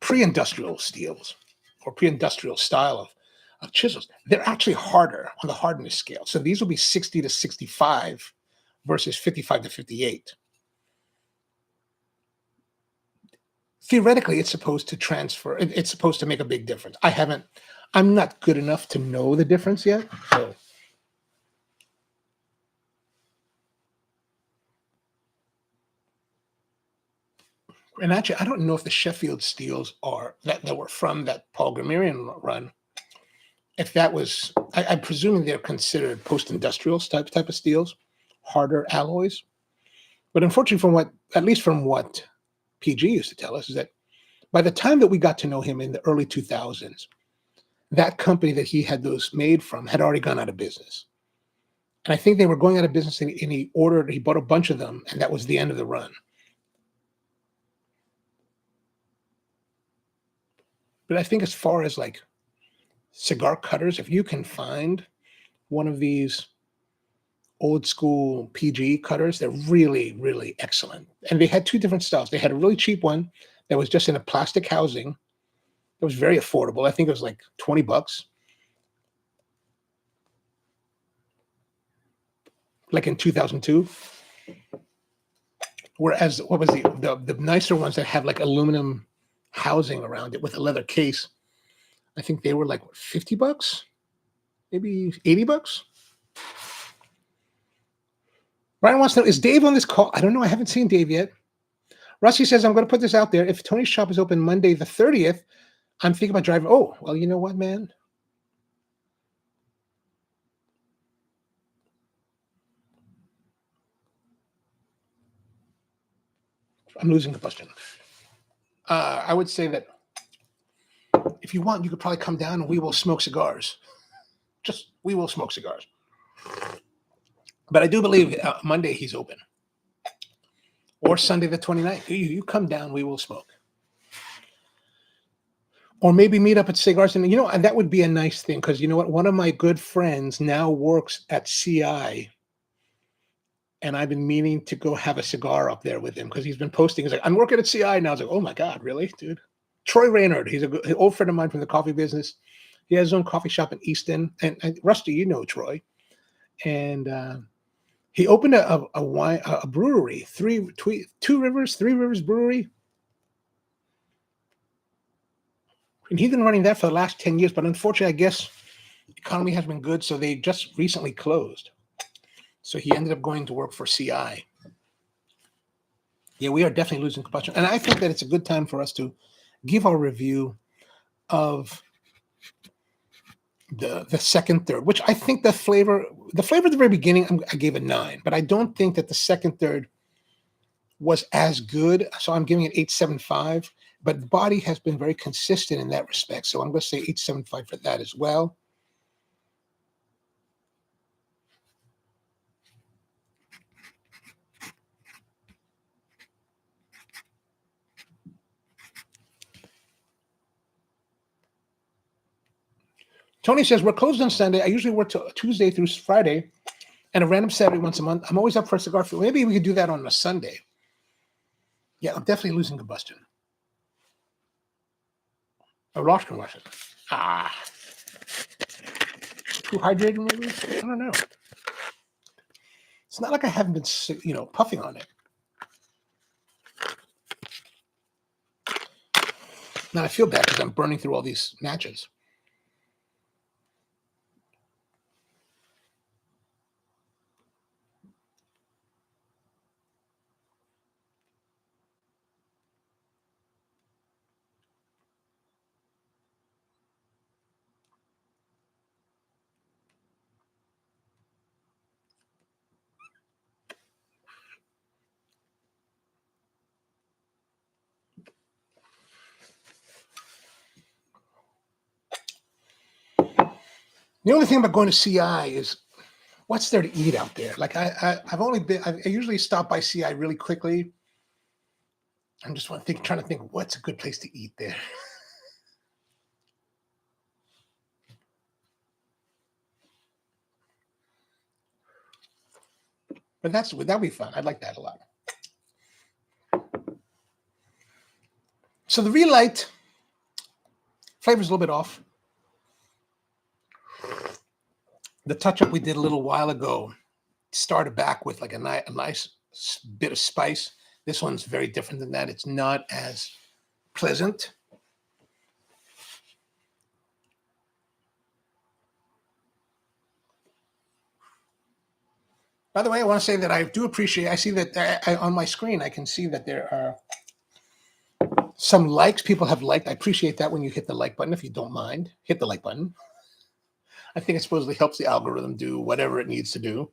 pre-industrial steels or pre-industrial style of chisels, they're actually harder on the hardness scale. So these will be 60 to 65 versus 55 to 58. Theoretically, it's supposed to transfer. It's supposed to make a big difference. I'm not good enough to know the difference yet. So. And actually, I don't know if the Sheffield steels are that were from that Paul Grammarian run. If that was, I'm presuming they're considered post-industrial type of steels, harder alloys. But unfortunately, at least from what PG used to tell us, is that by the time that we got to know him in the early 2000s, that company that he had those made from had already gone out of business. And I think they were going out of business, and he bought a bunch of them, and that was the end of the run. But I think as far as like cigar cutters, if you can find one of these old school PG cutters, they're really, really excellent. And they had two different styles. They had a really cheap one that was just in a plastic housing. It was very affordable. I think it was like $20, like in 2002. Whereas what was the nicer ones that had like aluminum housing around it with a leather case, I think they were like $50, maybe $80. Ryan wants to know, is Dave on this call? I don't know. I haven't seen Dave yet. Rusty says, I'm going to put this out there. If Tony's shop is open Monday the 30th, I'm thinking about driving. Oh, well, you know what, man? I'm losing combustion. I would say that if you want, you could probably come down and we will smoke cigars. We will smoke cigars. But I do believe Monday he's open. Or Sunday the 29th. You come down, we will smoke. Or maybe meet up at Cigars. And, and that would be a nice thing, because you know what? One of my good friends now works at CI. And I've been meaning to go have a cigar up there with him, because he's been posting. He's like, I'm working at CI now. I was like, oh my God, really, dude? Troy Raynard. He's an old friend of mine from the coffee business. He has his own coffee shop in Easton. And Rusty, you know Troy. And he opened a brewery, Two Rivers Brewery. And he's been running that for the last 10 years. But unfortunately, I guess the economy has been good, so they just recently closed. So he ended up going to work for CI. Yeah, we are definitely losing combustion. And I think that it's a good time for us to give our review of the second, third, which I think the flavor at the very beginning, I gave a 9. But I don't think that the second, third was as good. So I'm giving it 8.75. but the body has been very consistent in that respect. So I'm going to say 875 for that as well. Tony says, we're closed on Sunday. I usually work till Tuesday through Friday and a random Saturday once a month. I'm always up for a cigar. Maybe we could do that on a Sunday. Yeah, I'm definitely losing combustion. I lost combustion. Too hydrated maybe? I don't know. It's not like I haven't been, puffing on it. Now I feel bad because I'm burning through all these matches. The only thing about going to CI is what's there to eat out there? Like I usually stop by CI really quickly. I'm just trying to think what's a good place to eat there. But that'd be fun. I'd like that a lot. So the relight flavor's a little bit off. The touch-up we did a little while ago started back with like a nice bit of spice. This one's very different than that. It's not as pleasant. By the way, I want to say that I do appreciate, I see that on my screen, I can see that there are some likes. People have liked. I appreciate that when you hit the like button. If you don't mind, hit the like button. I think it supposedly helps the algorithm do whatever it needs to do.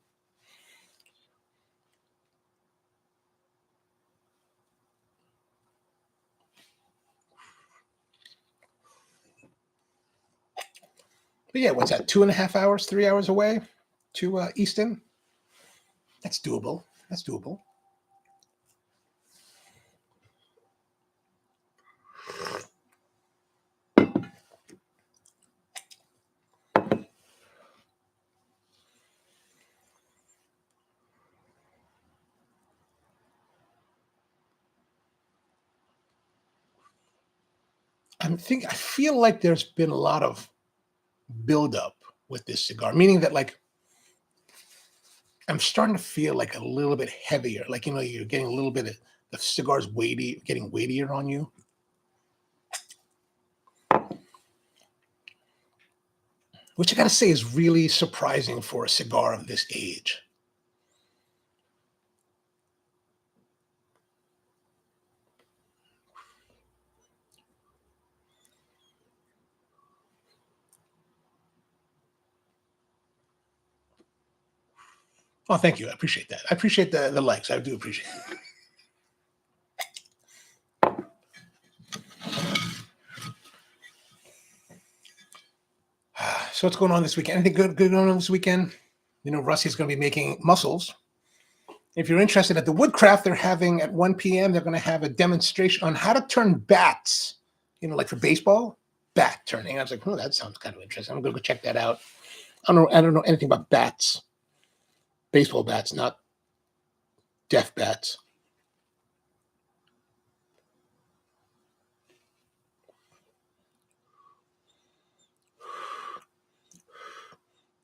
But yeah, what's that? 2.5 hours, 3 hours away to Easton? That's doable. That's doable. I feel like there's been a lot of buildup with this cigar, meaning that like I'm starting to feel like a little bit heavier. Like, you're getting a little bit of the cigar's getting weightier on you. Which I got to say is really surprising for a cigar of this age. Oh, thank you. I appreciate that. I appreciate the likes. I do appreciate it. So what's going on this weekend? Anything good going on this weekend? Rusty's going to be making mussels. If you're interested at the Woodcraft, they're having at 1 p.m., they're going to have a demonstration on how to turn bats, like for baseball, bat turning. I was like, that sounds kind of interesting. I'm going to go check that out. I don't know anything about bats, baseball bats, not deaf bats.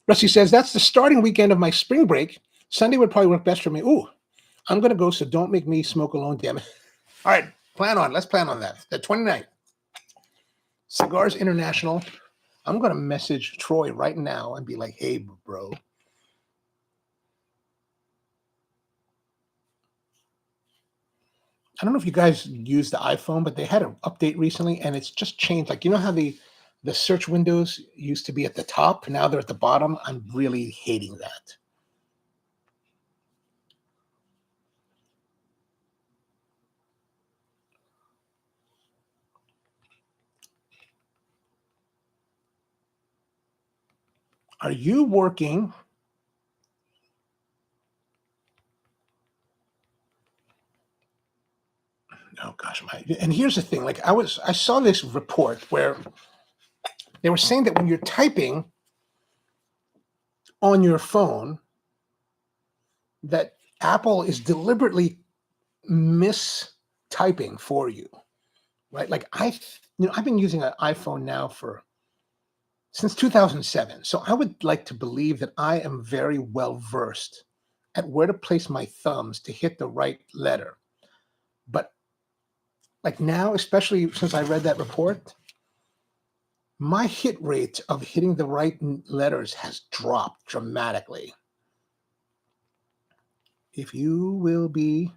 Rusty says, that's the starting weekend of my spring break. Sunday would probably work best for me. Ooh, I'm going to go, so don't make me smoke alone, damn it. All right, let's plan on that. The 29th. Cigars International. I'm going to message Troy right now and be like, hey, bro. I don't know if you guys use the iPhone, but they had an update recently, and it's just changed. Like, how the search windows used to be at the top? Now they're at the bottom. I'm really hating that. Are you working? Oh gosh, and here's the thing. Like I saw this report where they were saying that when you're typing on your phone, that Apple is deliberately mistyping for you, right? Like I've been using an iPhone now since 2007. So I would like to believe that I am very well versed at where to place my thumbs to hit the right letter. But like now, especially since I read that report, my hit rate of hitting the right letters has dropped dramatically. If you will be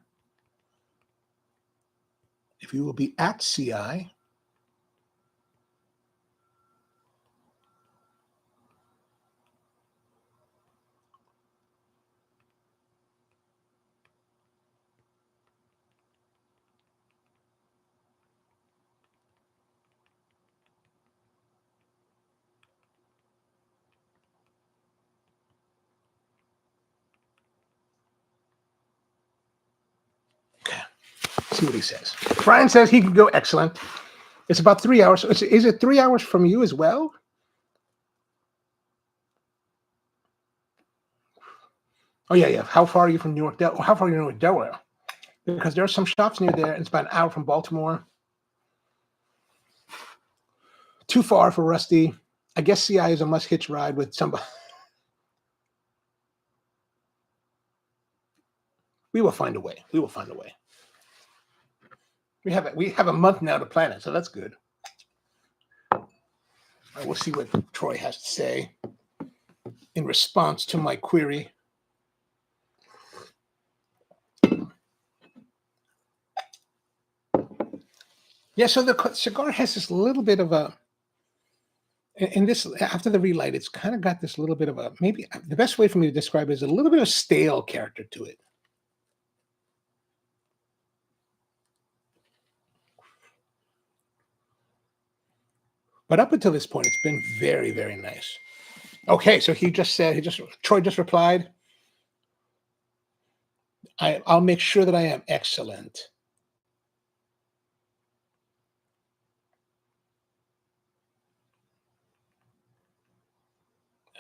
at CI, okay, see what he says. Brian says he can go excellent. It's about 3 hours. Is it 3 hours from you as well? Oh yeah. How far are you from New York? How far are you from Delaware? Because there are some shops near there, and it's about an hour from Baltimore. Too far for Rusty. I guess CI is a must hitch ride with somebody. We will find a way. We will find a way. We have a month now to plan it, so that's good. All right, we'll see what Troy has to say in response to my query. Yeah, so the cigar has this little bit of a, in this, after the relight, it's kind of got this little bit of a, maybe the best way for me to describe it is a little bit of stale character to it. But up until this point, it's been very, very nice. Okay, so Troy just replied, I'll make sure that I am excellent.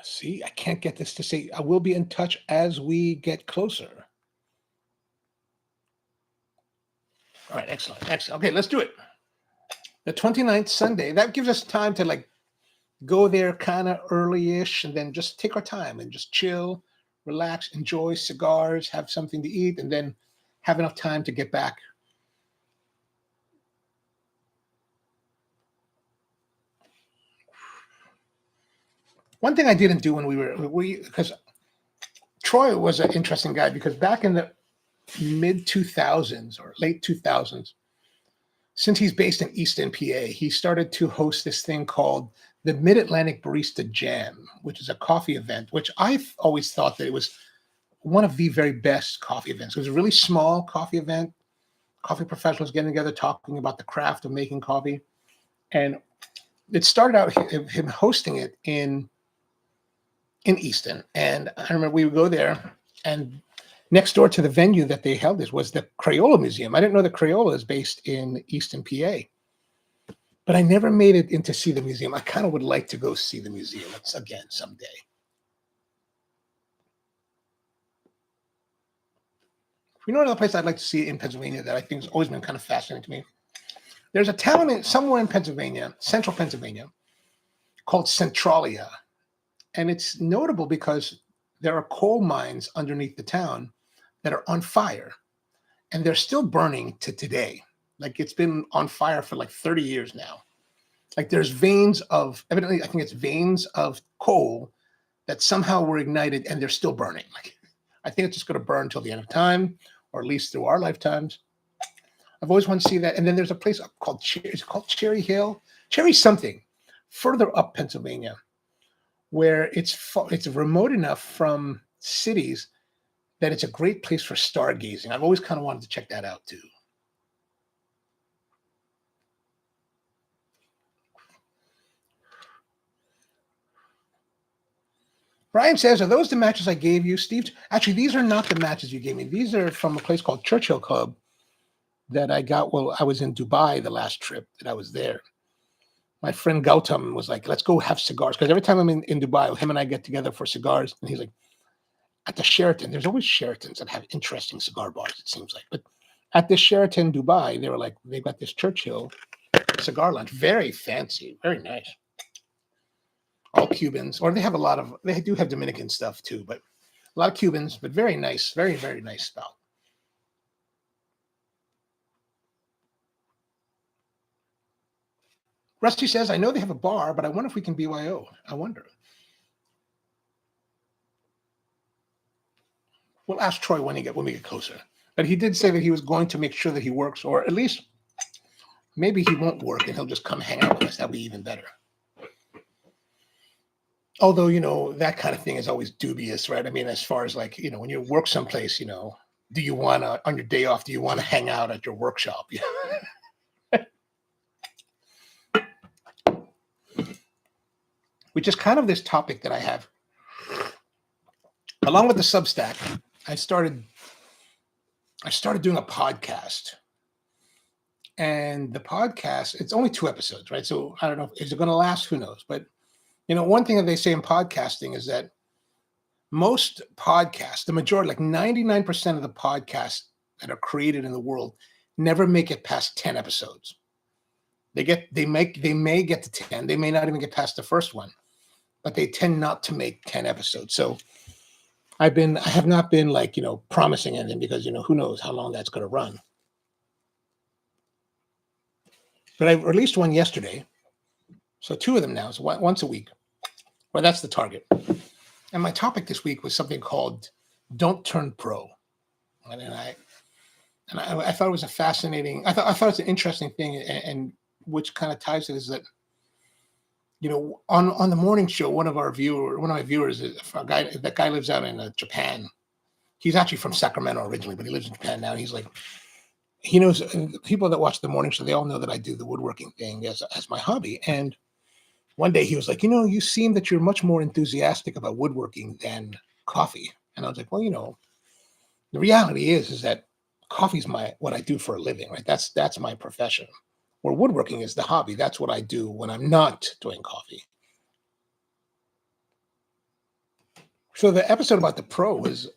See, I can't get this to say, I will be in touch as we get closer. All right, excellent. Okay, let's do it. The 29th Sunday, that gives us time to like go there kind of early-ish and then just take our time and just chill, relax, enjoy cigars, have something to eat, and then have enough time to get back. One thing I didn't do when because Troy was an interesting guy because back in the mid 2000s or late 2000s, since he's based in Easton, PA, he started to host this thing called the Mid-Atlantic Barista Jam, which is a coffee event, which I've always thought that it was one of the very best coffee events. It was a really small coffee event, coffee professionals getting together, talking about the craft of making coffee. And it started out him hosting it in Easton. And I remember we would go there, and next door to the venue that they held this was the Crayola Museum. I didn't know the Crayola is based in Easton, PA. But I never made it in to see the museum. I kind of would like to go see the museum again someday. You know another place I'd like to see in Pennsylvania that I think has always been kind of fascinating to me? There's a town somewhere in Pennsylvania, central Pennsylvania, called Centralia. And it's notable because there are coal mines underneath the town that are on fire. And they're still burning to today. Like it's been on fire for like 30 years now. Like there's evidently, I think it's veins of coal that somehow were ignited and they're still burning. Like I think it's just going to burn till the end of time, or at least through our lifetimes. I've always wanted to see that. And then there's a place called Cherry Hill, Cherry something, further up Pennsylvania, where it's remote enough from cities that it's a great place for stargazing. I've always kind of wanted to check that out too. Brian says, are those the matches I gave you, Steve? Actually, these are not the matches you gave me. These are from a place called Churchill Club that I got while I was in Dubai the last trip that I was there. My friend Gautam was like, let's go have cigars. Because every time I'm in Dubai, him and I get together for cigars. And he's like, at the Sheraton, there's always Sheratons that have interesting cigar bars, it seems like. But at the Sheraton Dubai, they were like, they've got this Churchill cigar lounge. Very fancy, very nice. All Cubans, or they do have Dominican stuff too, but a lot of Cubans, but very nice, very, very nice spot. Rusty says, I know they have a bar, but I wonder if we can BYO. I wonder. We'll ask Troy when we get closer. But he did say that he was going to make sure that he works, or at least maybe he won't work and he'll just come hang out with us. That'd be even better. Although, that kind of thing is always dubious, right? I mean, as far as like, when you work someplace, do you want to, on your day off, do you want to hang out at your workshop? Which is kind of this topic that I have. Along with the Substack, I started doing a podcast. And the podcast, it's only 2 episodes, right? So I don't know, is it going to last? Who knows? But, one thing that they say in podcasting is that most podcasts, the majority, like 99% of the podcasts that are created in the world never make it past 10 episodes. They may get to 10. They may not even get past the first one, but they tend not to make 10 episodes. So I have not been like, promising anything because, who knows how long that's going to run. But I released one yesterday. So 2 of them now. So once a week. Well, that's the target. And my topic this week was something called Don't Turn Pro. And I thought it was a fascinating, I thought it's an interesting thing, and which kind of ties it is that, on the morning show, one of my viewers is a guy. That guy lives out in Japan. He's actually from Sacramento originally, but he lives in Japan now. And he's like, he knows people that watch the morning show. They all know that I do the woodworking thing as my hobby. And one day he was like, you seem that you're much more enthusiastic about woodworking than coffee. And I was like, well, the reality is that coffee's what I do for a living, right? That's my profession. Where woodworking is the hobby. That's what I do when I'm not doing coffee. So the episode about the pro was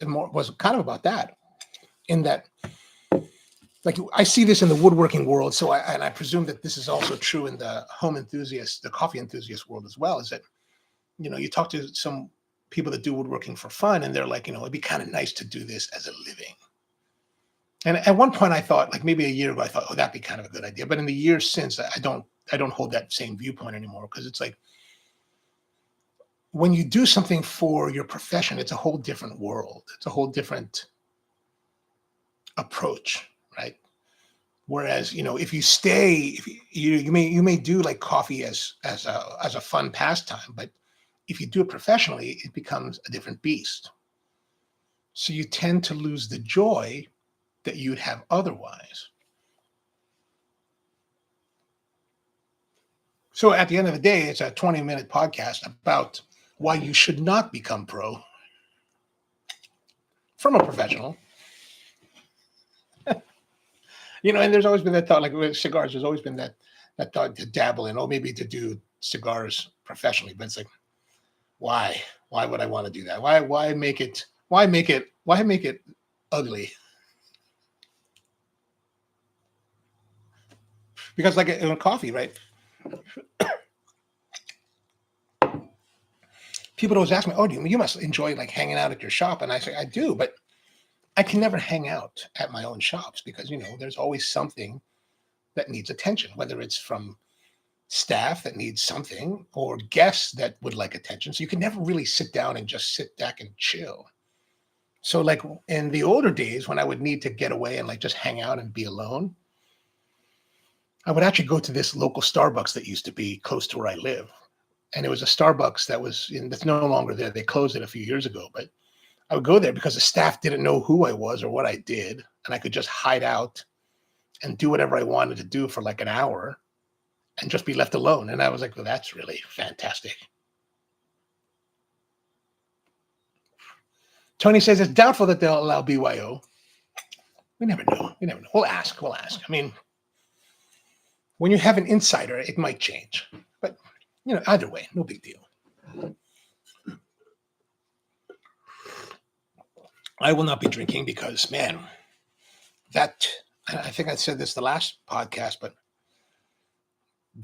kind of about that, in that, like, I see this in the woodworking world. So I presume that this is also true in the the coffee enthusiast world as well, is that, you talk to some people that do woodworking for fun and they're like, it'd be kind of nice to do this as a living. And at one point I thought, like maybe a year ago, I thought, oh, that'd be kind of a good idea. But in the years since, I don't hold that same viewpoint anymore, because it's like, when you do something for your profession, it's a whole different world. It's a whole different approach, right? Whereas, if you stay, you may do like coffee as a fun pastime, but if you do it professionally, it becomes a different beast. So you tend to lose the joy that you'd have otherwise. So at the end of the day, it's a 20-minute podcast about why you should not become pro from a professional. And there's always been that thought, like with cigars, there's always been that thought to dabble in, maybe to do cigars professionally. But it's like, why? Why would I want to do that? Why make it ugly? Because like in coffee, right? People always ask me, oh, you must enjoy like hanging out at your shop. And I say, I do, but I can never hang out at my own shops because, there's always something that needs attention, whether it's from staff that needs something or guests that would like attention. So you can never really sit down and just sit back and chill. So like in the older days when I would need to get away and like just hang out and be alone, I would actually go to this local Starbucks that used to be close to where I live. And it was a Starbucks that's no longer there. They closed it a few years ago, but I would go there because the staff didn't know who I was or what I did. And I could just hide out and do whatever I wanted to do for like an hour and just be left alone. And I was like, well, that's really fantastic. Tony says it's doubtful that they'll allow BYO. We never know. We never know. We'll ask. We'll ask. I mean, when you have an insider, it might change. But, either way, no big deal. I will not be drinking because, man, I think I said this the last podcast, but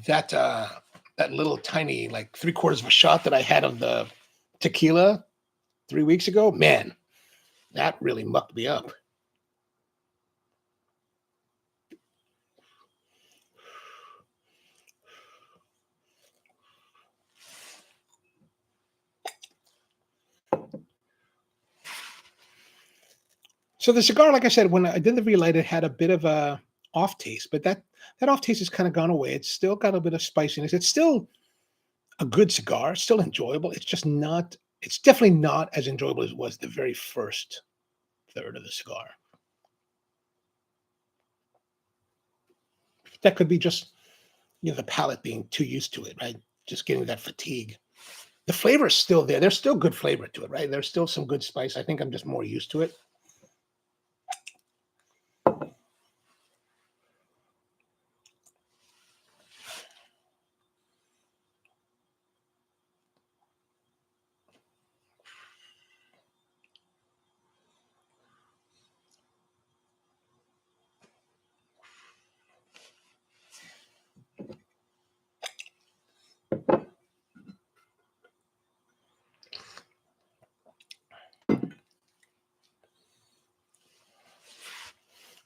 that little tiny, like 3/4 of a shot that I had of the tequila 3 weeks ago, man, that really mucked me up. So the cigar, like I said, when I did the relight, it had a bit of a off taste, but that off taste has kind of gone away. It's still got a bit of spiciness. It's still a good cigar, still enjoyable. It's just not. It's definitely not as enjoyable as it was the very first third of the cigar. That could be just the palate being too used to it, right? Just getting that fatigue. The flavor is still there. There's still good flavor to it, right? There's still some good spice. I think I'm just more used to it.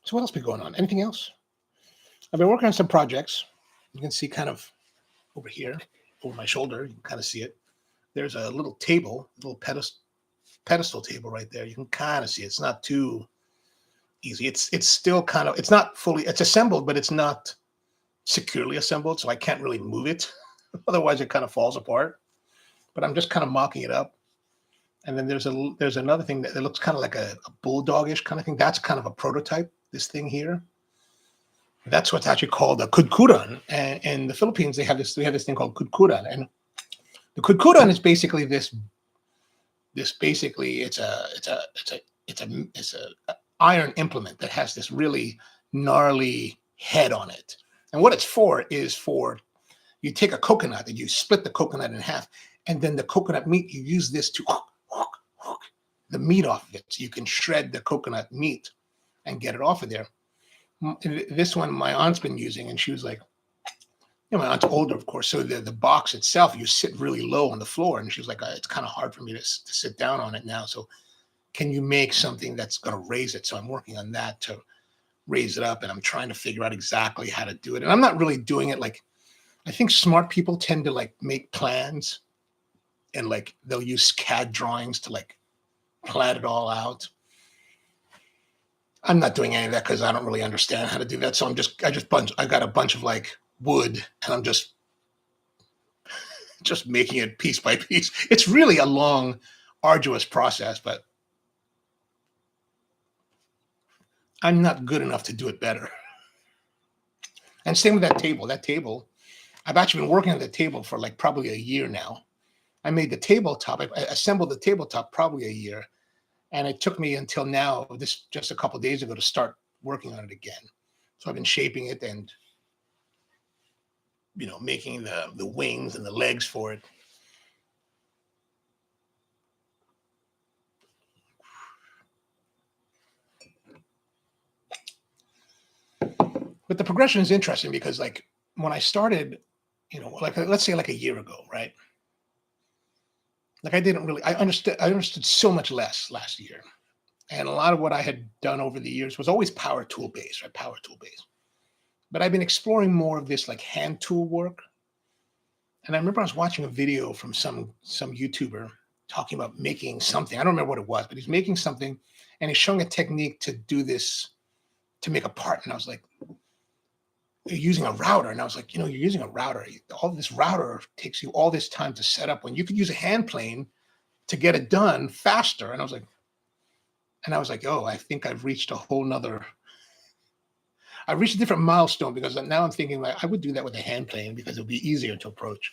So what else been going on? Anything else? I've been working on some projects. You can see kind of over here, over my shoulder, you can kind of see it. There's a little table, a little pedestal table right there. You can kind of see it. It's not too easy. It's still kind of, it's not fully, it's assembled, but it's not securely assembled, so I can't really move it. Otherwise, it kind of falls apart. But I'm just kind of mocking it up. And then there's another thing that looks kind of like a bulldogish kind of thing. That's kind of a prototype, this thing here. That's what's actually called a kudkuran. And in the Philippines, we have this thing called kudkuran. And the kudkuran is basically this basically it's a iron implement that has this really gnarly head on it. And what it's for is you take a coconut and you split the coconut in half, and then the coconut meat, you use this to hook the meat off of it. So you can shred the coconut meat and get it off of there. This one my aunt's been using, and she was like, my aunt's older, of course, so the box itself, you sit really low on the floor, and she was like, it's kind of hard for me to sit down on it now. So can you make something that's going to raise it? So I'm working on that to raise it up, and I'm trying to figure out exactly how to do it. And I'm not really doing it like, I think smart people tend to like make plans, and like they'll use CAD drawings to like plan it all out. I'm not doing any of that because I don't really understand how to do that. So I got a bunch of like wood, and I'm just making it piece by piece. It's really a long, arduous process, but I'm not good enough to do it better. And same with that table. That table, I've actually been working on the table for like probably a year now. I made the tabletop. I assembled the tabletop probably a year. And it took me until now, just a couple of days ago, to start working on it again. So I've been shaping it and, making the wings and the legs for it. But the progression is interesting because, like, when I started, like let's say like a year ago, right? Like I understood so much less last year. And a lot of what I had done over the years was always power tool based, right? Power tool based. But I've been exploring more of this like hand tool work. And I remember I was watching a video from some YouTuber talking about making something. I don't remember what it was, but he's making something, and he's showing a technique to do this, to make a part. And I was like, you're using a router. And I was like, you're using a router. All this router takes you all this time to set up when you could use a hand plane to get it done faster. And I was like, oh, I think I've reached a different milestone, because now I'm thinking like I would do that with a hand plane because it would be easier to approach.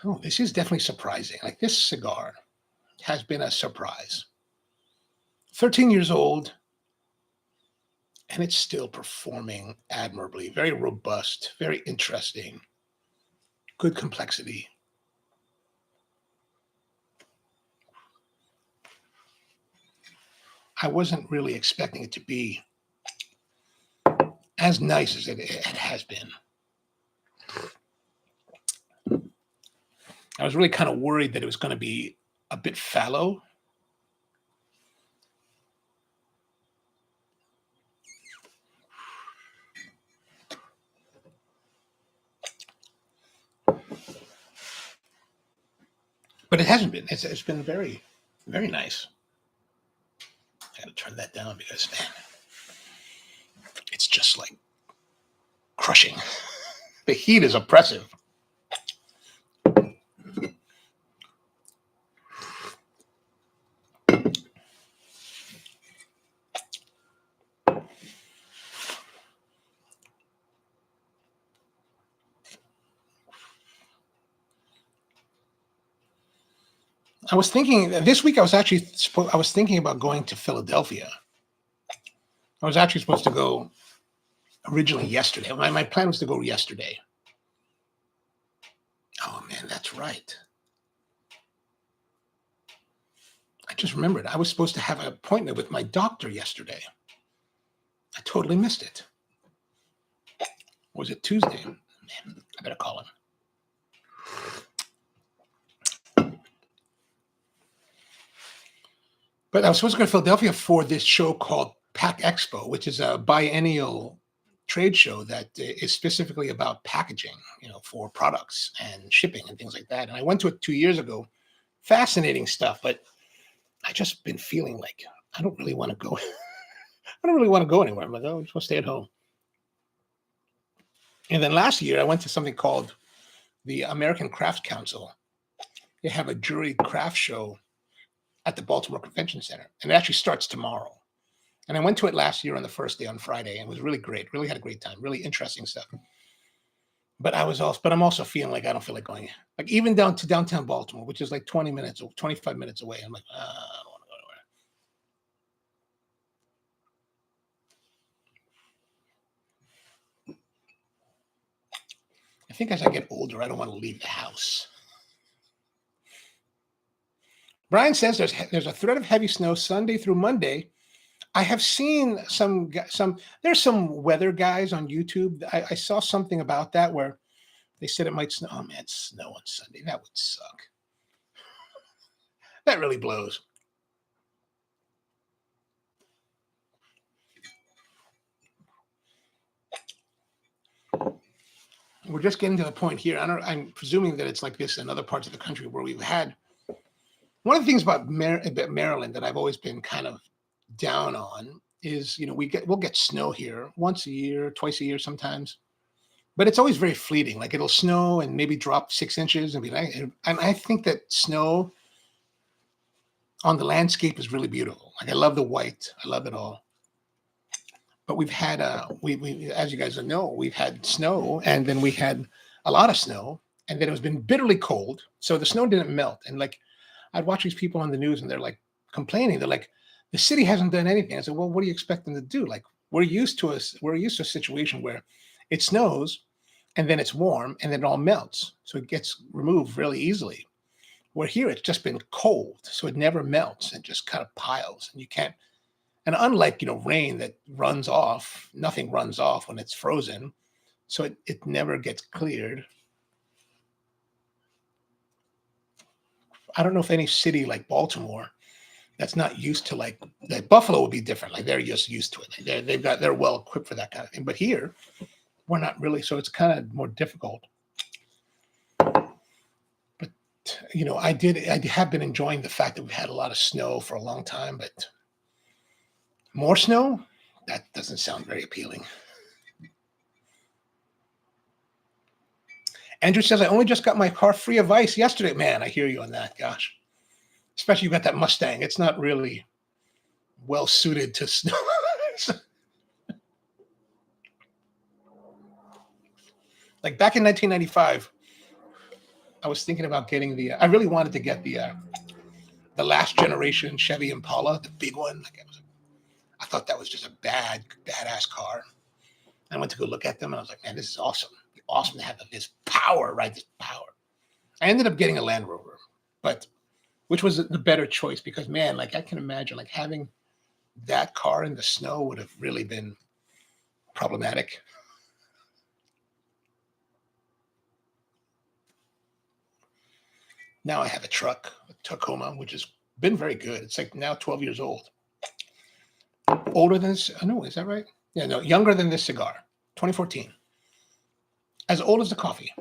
Oh, this is definitely surprising. Like this cigar has been a surprise. 13 years old, and it's still performing admirably. Very robust, very interesting, good complexity. I wasn't really expecting it to be as nice as it has been. I was really kind of worried that it was going to be a bit fallow. But it hasn't been. It's been very, very nice. I got to turn that down because, man, it's just like crushing. The heat is oppressive. I was thinking this week. I was thinking about going to Philadelphia. I was actually supposed to go originally yesterday. My plan was to go yesterday. Oh man, that's right. I just remembered. I was supposed to have an appointment with my doctor yesterday. I totally missed it. Or was it Tuesday? Man, I better call him. But I was supposed to go to Philadelphia for this show called Pack Expo, which is a biennial trade show that is specifically about packaging, for products and shipping and things like that. And I went to it 2 years ago. Fascinating stuff, but I just been feeling like I don't really want to go. I don't really want to go anywhere. I'm like, oh, I just want to stay at home. And then last year, I went to something called the American Craft Council. They have a jury craft show at the Baltimore Convention Center, and it actually starts tomorrow. And I went to it last year on the first day on Friday, and it was really great. Really had a great time. Really interesting stuff. But I'm also feeling like I don't feel like going. Like even down to downtown Baltimore, which is like 20 minutes or 25 minutes away. I'm like, I don't want to go anywhere. I think as I get older, I don't want to leave the house. Brian says there's a threat of heavy snow Sunday through Monday. I have seen there's some weather guys on YouTube. I saw something about that where they said it might snow. Oh man, snow on Sunday. That would suck. That really blows. We're just getting to the point here. I'm presuming that it's like this in other parts of the country where we've had. One of the things about Maryland that I've always been kind of down on is, we'll get snow here once a year, twice a year sometimes, but it's always very fleeting. Like it'll snow and maybe drop 6 inches and be like, and I think that snow on the landscape is really beautiful. Like I love the white, I love it all. But we've had we as you guys know, we've had snow, and then we had a lot of snow, and then it was been bitterly cold, so the snow didn't melt. And like I'd watch these people on the news, and they're like complaining. They're like, the city hasn't done anything. I said, well, what do you expect them to do? Like we're used to a situation where it snows, and then it's warm, and then it all melts, so it gets removed really easily. Where here it's just been cold, so it never melts and just kind of piles, and you can't. And unlike rain that runs off, nothing runs off when it's frozen, so it never gets cleared. I don't know if any city like Baltimore that's not used to like Buffalo would be different. Like they're just used to it. Like they're well equipped for that kind of thing. But here, we're not really. So it's kind of more difficult. But I have been enjoying the fact that we've had a lot of snow for a long time, but more snow? That doesn't sound very appealing. Andrew says, I only just got my car free of ice yesterday. Man, I hear you on that. Gosh. Especially you got that Mustang. It's not really well suited to snow. Like back in 1995, I was thinking about getting the. I really wanted to get the last generation Chevy Impala, the big one. Like I thought that was just a badass car. I went to go look at them, and I was like, man, this is awesome. It'd be awesome to have this power, right? This power. I ended up getting a Land Rover, but which was the better choice because, man, like I can imagine, like having that car in the snow would have really been problematic. Now I have a truck, a Tacoma, which has been very good. It's like now 12 years old. Older than this, no, is that right? Yeah, no, younger than this cigar, 2014. As old as the coffee.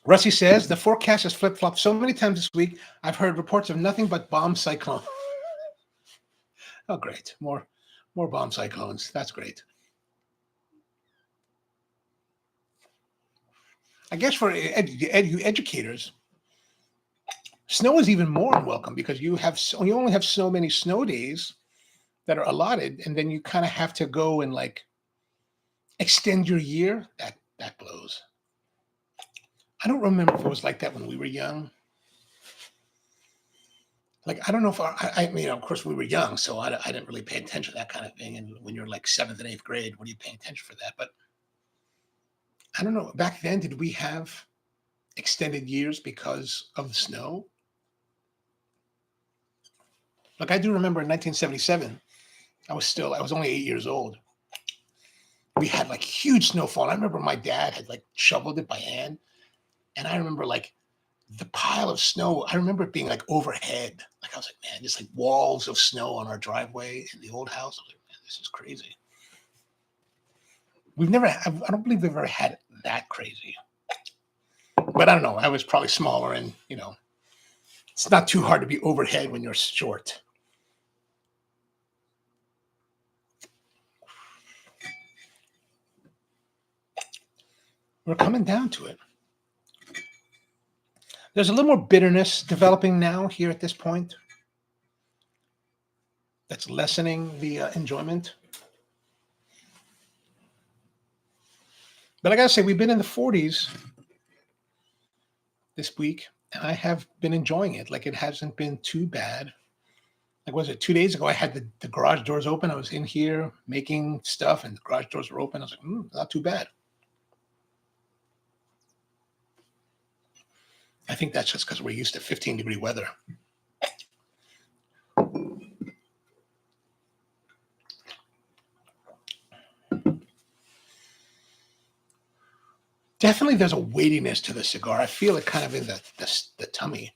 Rusty says the forecast has flip-flopped so many times this week. I've heard reports of nothing but bomb cyclone. Oh, great! More bomb cyclones. That's great. I guess for educators, snow is even more unwelcome because you only have so many snow days that are allotted, and then you kind of have to go and like extend your year. That blows. I don't remember if it was like that when we were young. Like I don't know if I mean, of course we were young, so I didn't really pay attention to that kind of thing. And when you're like 7th and 8th grade, what are you paying attention for that? But I don't know. Back then, did we have extended years because of the snow? Like I do remember in 1977, I was only 8 years old. We had like huge snowfall. And I remember my dad had like shoveled it by hand. And I remember like the pile of snow, I remember it being like overhead. Like I was like, man, just like walls of snow on our driveway in the old house. I was like, man, this is crazy. I don't believe we've ever had it that crazy. But I don't know. I was probably smaller and, it's not too hard to be overhead when you're short. We're coming down to it. There's a little more bitterness developing now here at this point. That's lessening the enjoyment. But I gotta say, we've been in the 40s this week, and I have been enjoying it. Like it hasn't been too bad. Like was it 2 days ago? I had the garage doors open. I was in here making stuff, and the garage doors were open. I was like, not too bad. I think that's just because we're used to 15-degree weather. Definitely, there's a weightiness to the cigar. I feel it kind of in the tummy.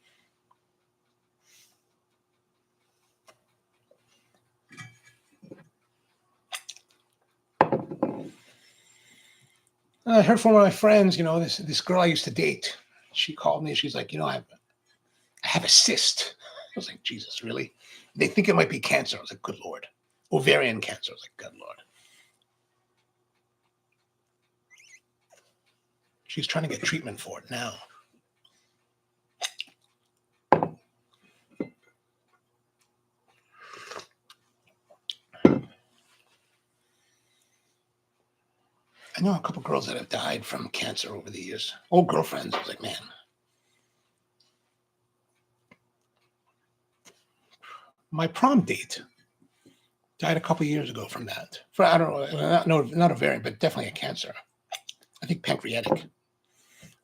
I heard from one of my friends, this girl I used to date. She called me and she's like, I have a cyst. I was like, Jesus, really? They think it might be cancer. I was like, good Lord. Ovarian cancer. I was like, good Lord. She's trying to get treatment for it now. I know a couple girls that have died from cancer over the years. Old girlfriends. I was like, man. My prom date died a couple years ago from that. I don't know, not ovarian, but definitely a cancer. I think pancreatic.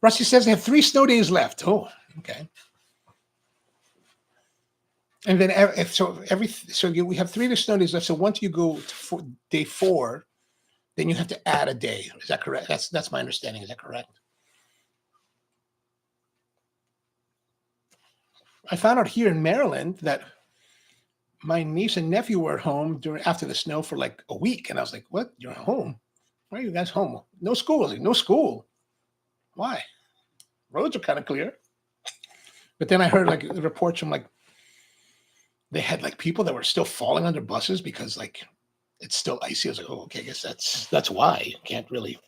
Rusty says they have 3 snow days left. Oh, okay. And then we have 3 snow days left. So once you go to day 4, then you have to add a day. Is that correct? That's my understanding. Is that correct? I found out here in Maryland that my niece and nephew were at home after the snow for like a week, and I was like, "What? You're home? Why are you guys home? No school?" I was like, "No school. Why? Roads are kind of clear." But then I heard like reports from like they had like people that were still falling under buses because like it's still icy. I was like, "Oh, okay, I guess that's why you can't really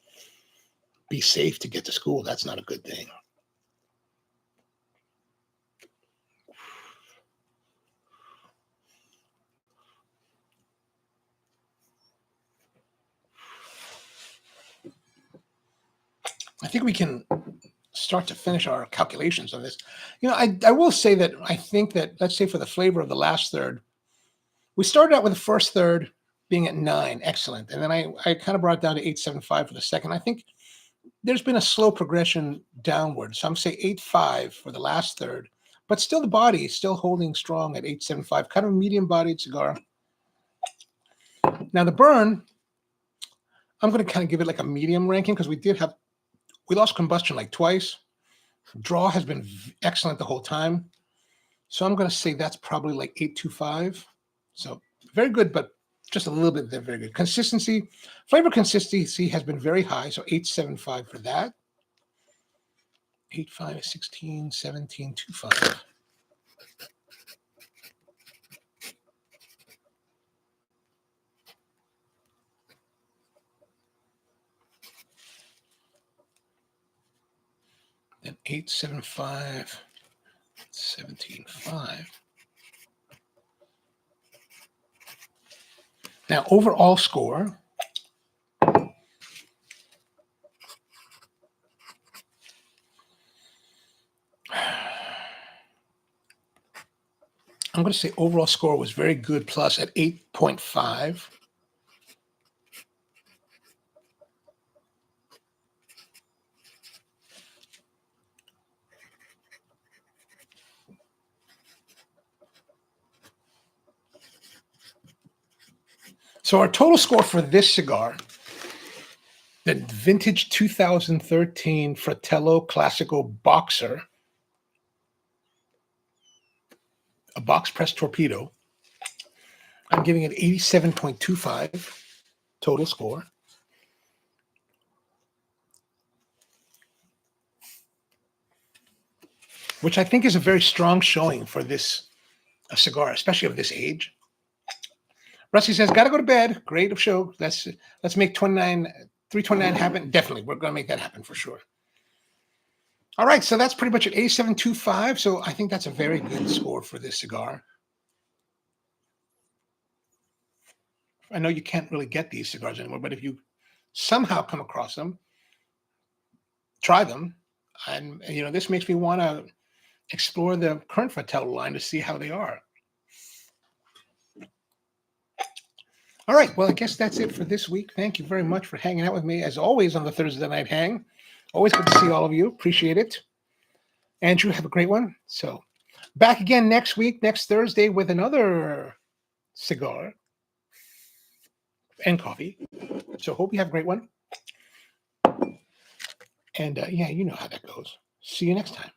be safe to get to school. That's not a good thing." I think we can start to finish our calculations on this. I will say that I think that, let's say for the flavor of the last third, we started out with the first third being at 9, excellent. And then I kind of brought it down to 8.75 for the second. I think there's been a slow progression downward. So I'm say 8.5 for the last third, but still the body is still holding strong at 8.75, kind of a medium-bodied cigar. Now the burn, I'm going to kind of give it like a medium ranking because we lost combustion like twice. Draw has been excellent the whole time. So I'm going to say that's probably like 8.25. So very good, but just a little bit very good. Consistency, flavor consistency has been very high. So 8.75 for that. 8.5, 16, 17, 2.5. Then 8.75, 17.5. Now, overall score, I'm going to say overall score was very good, plus at 8.5. So our total score for this cigar, the vintage 2013 Fratello Classico Boxer, a box press torpedo, I'm giving it 87.25 total score. Which I think is a very strong showing for this cigar, especially of this age. Rusty says, "Got to go to bed." Great show. Let's make 329 happen. Definitely, we're going to make that happen for sure. All right, so that's pretty much at 87.25. So I think that's a very good score for this cigar. I know you can't really get these cigars anymore, but if you somehow come across them, try them. And this makes me want to explore the current Fratello line to see how they are. All right, well, I guess that's it for this week. Thank you very much for hanging out with me, as always, on the Thursday Night Hang. Always good to see all of you. Appreciate it. Andrew, have a great one. So back again next week, next Thursday, with another cigar and coffee. So hope you have a great one. And yeah, you know how that goes. See you next time.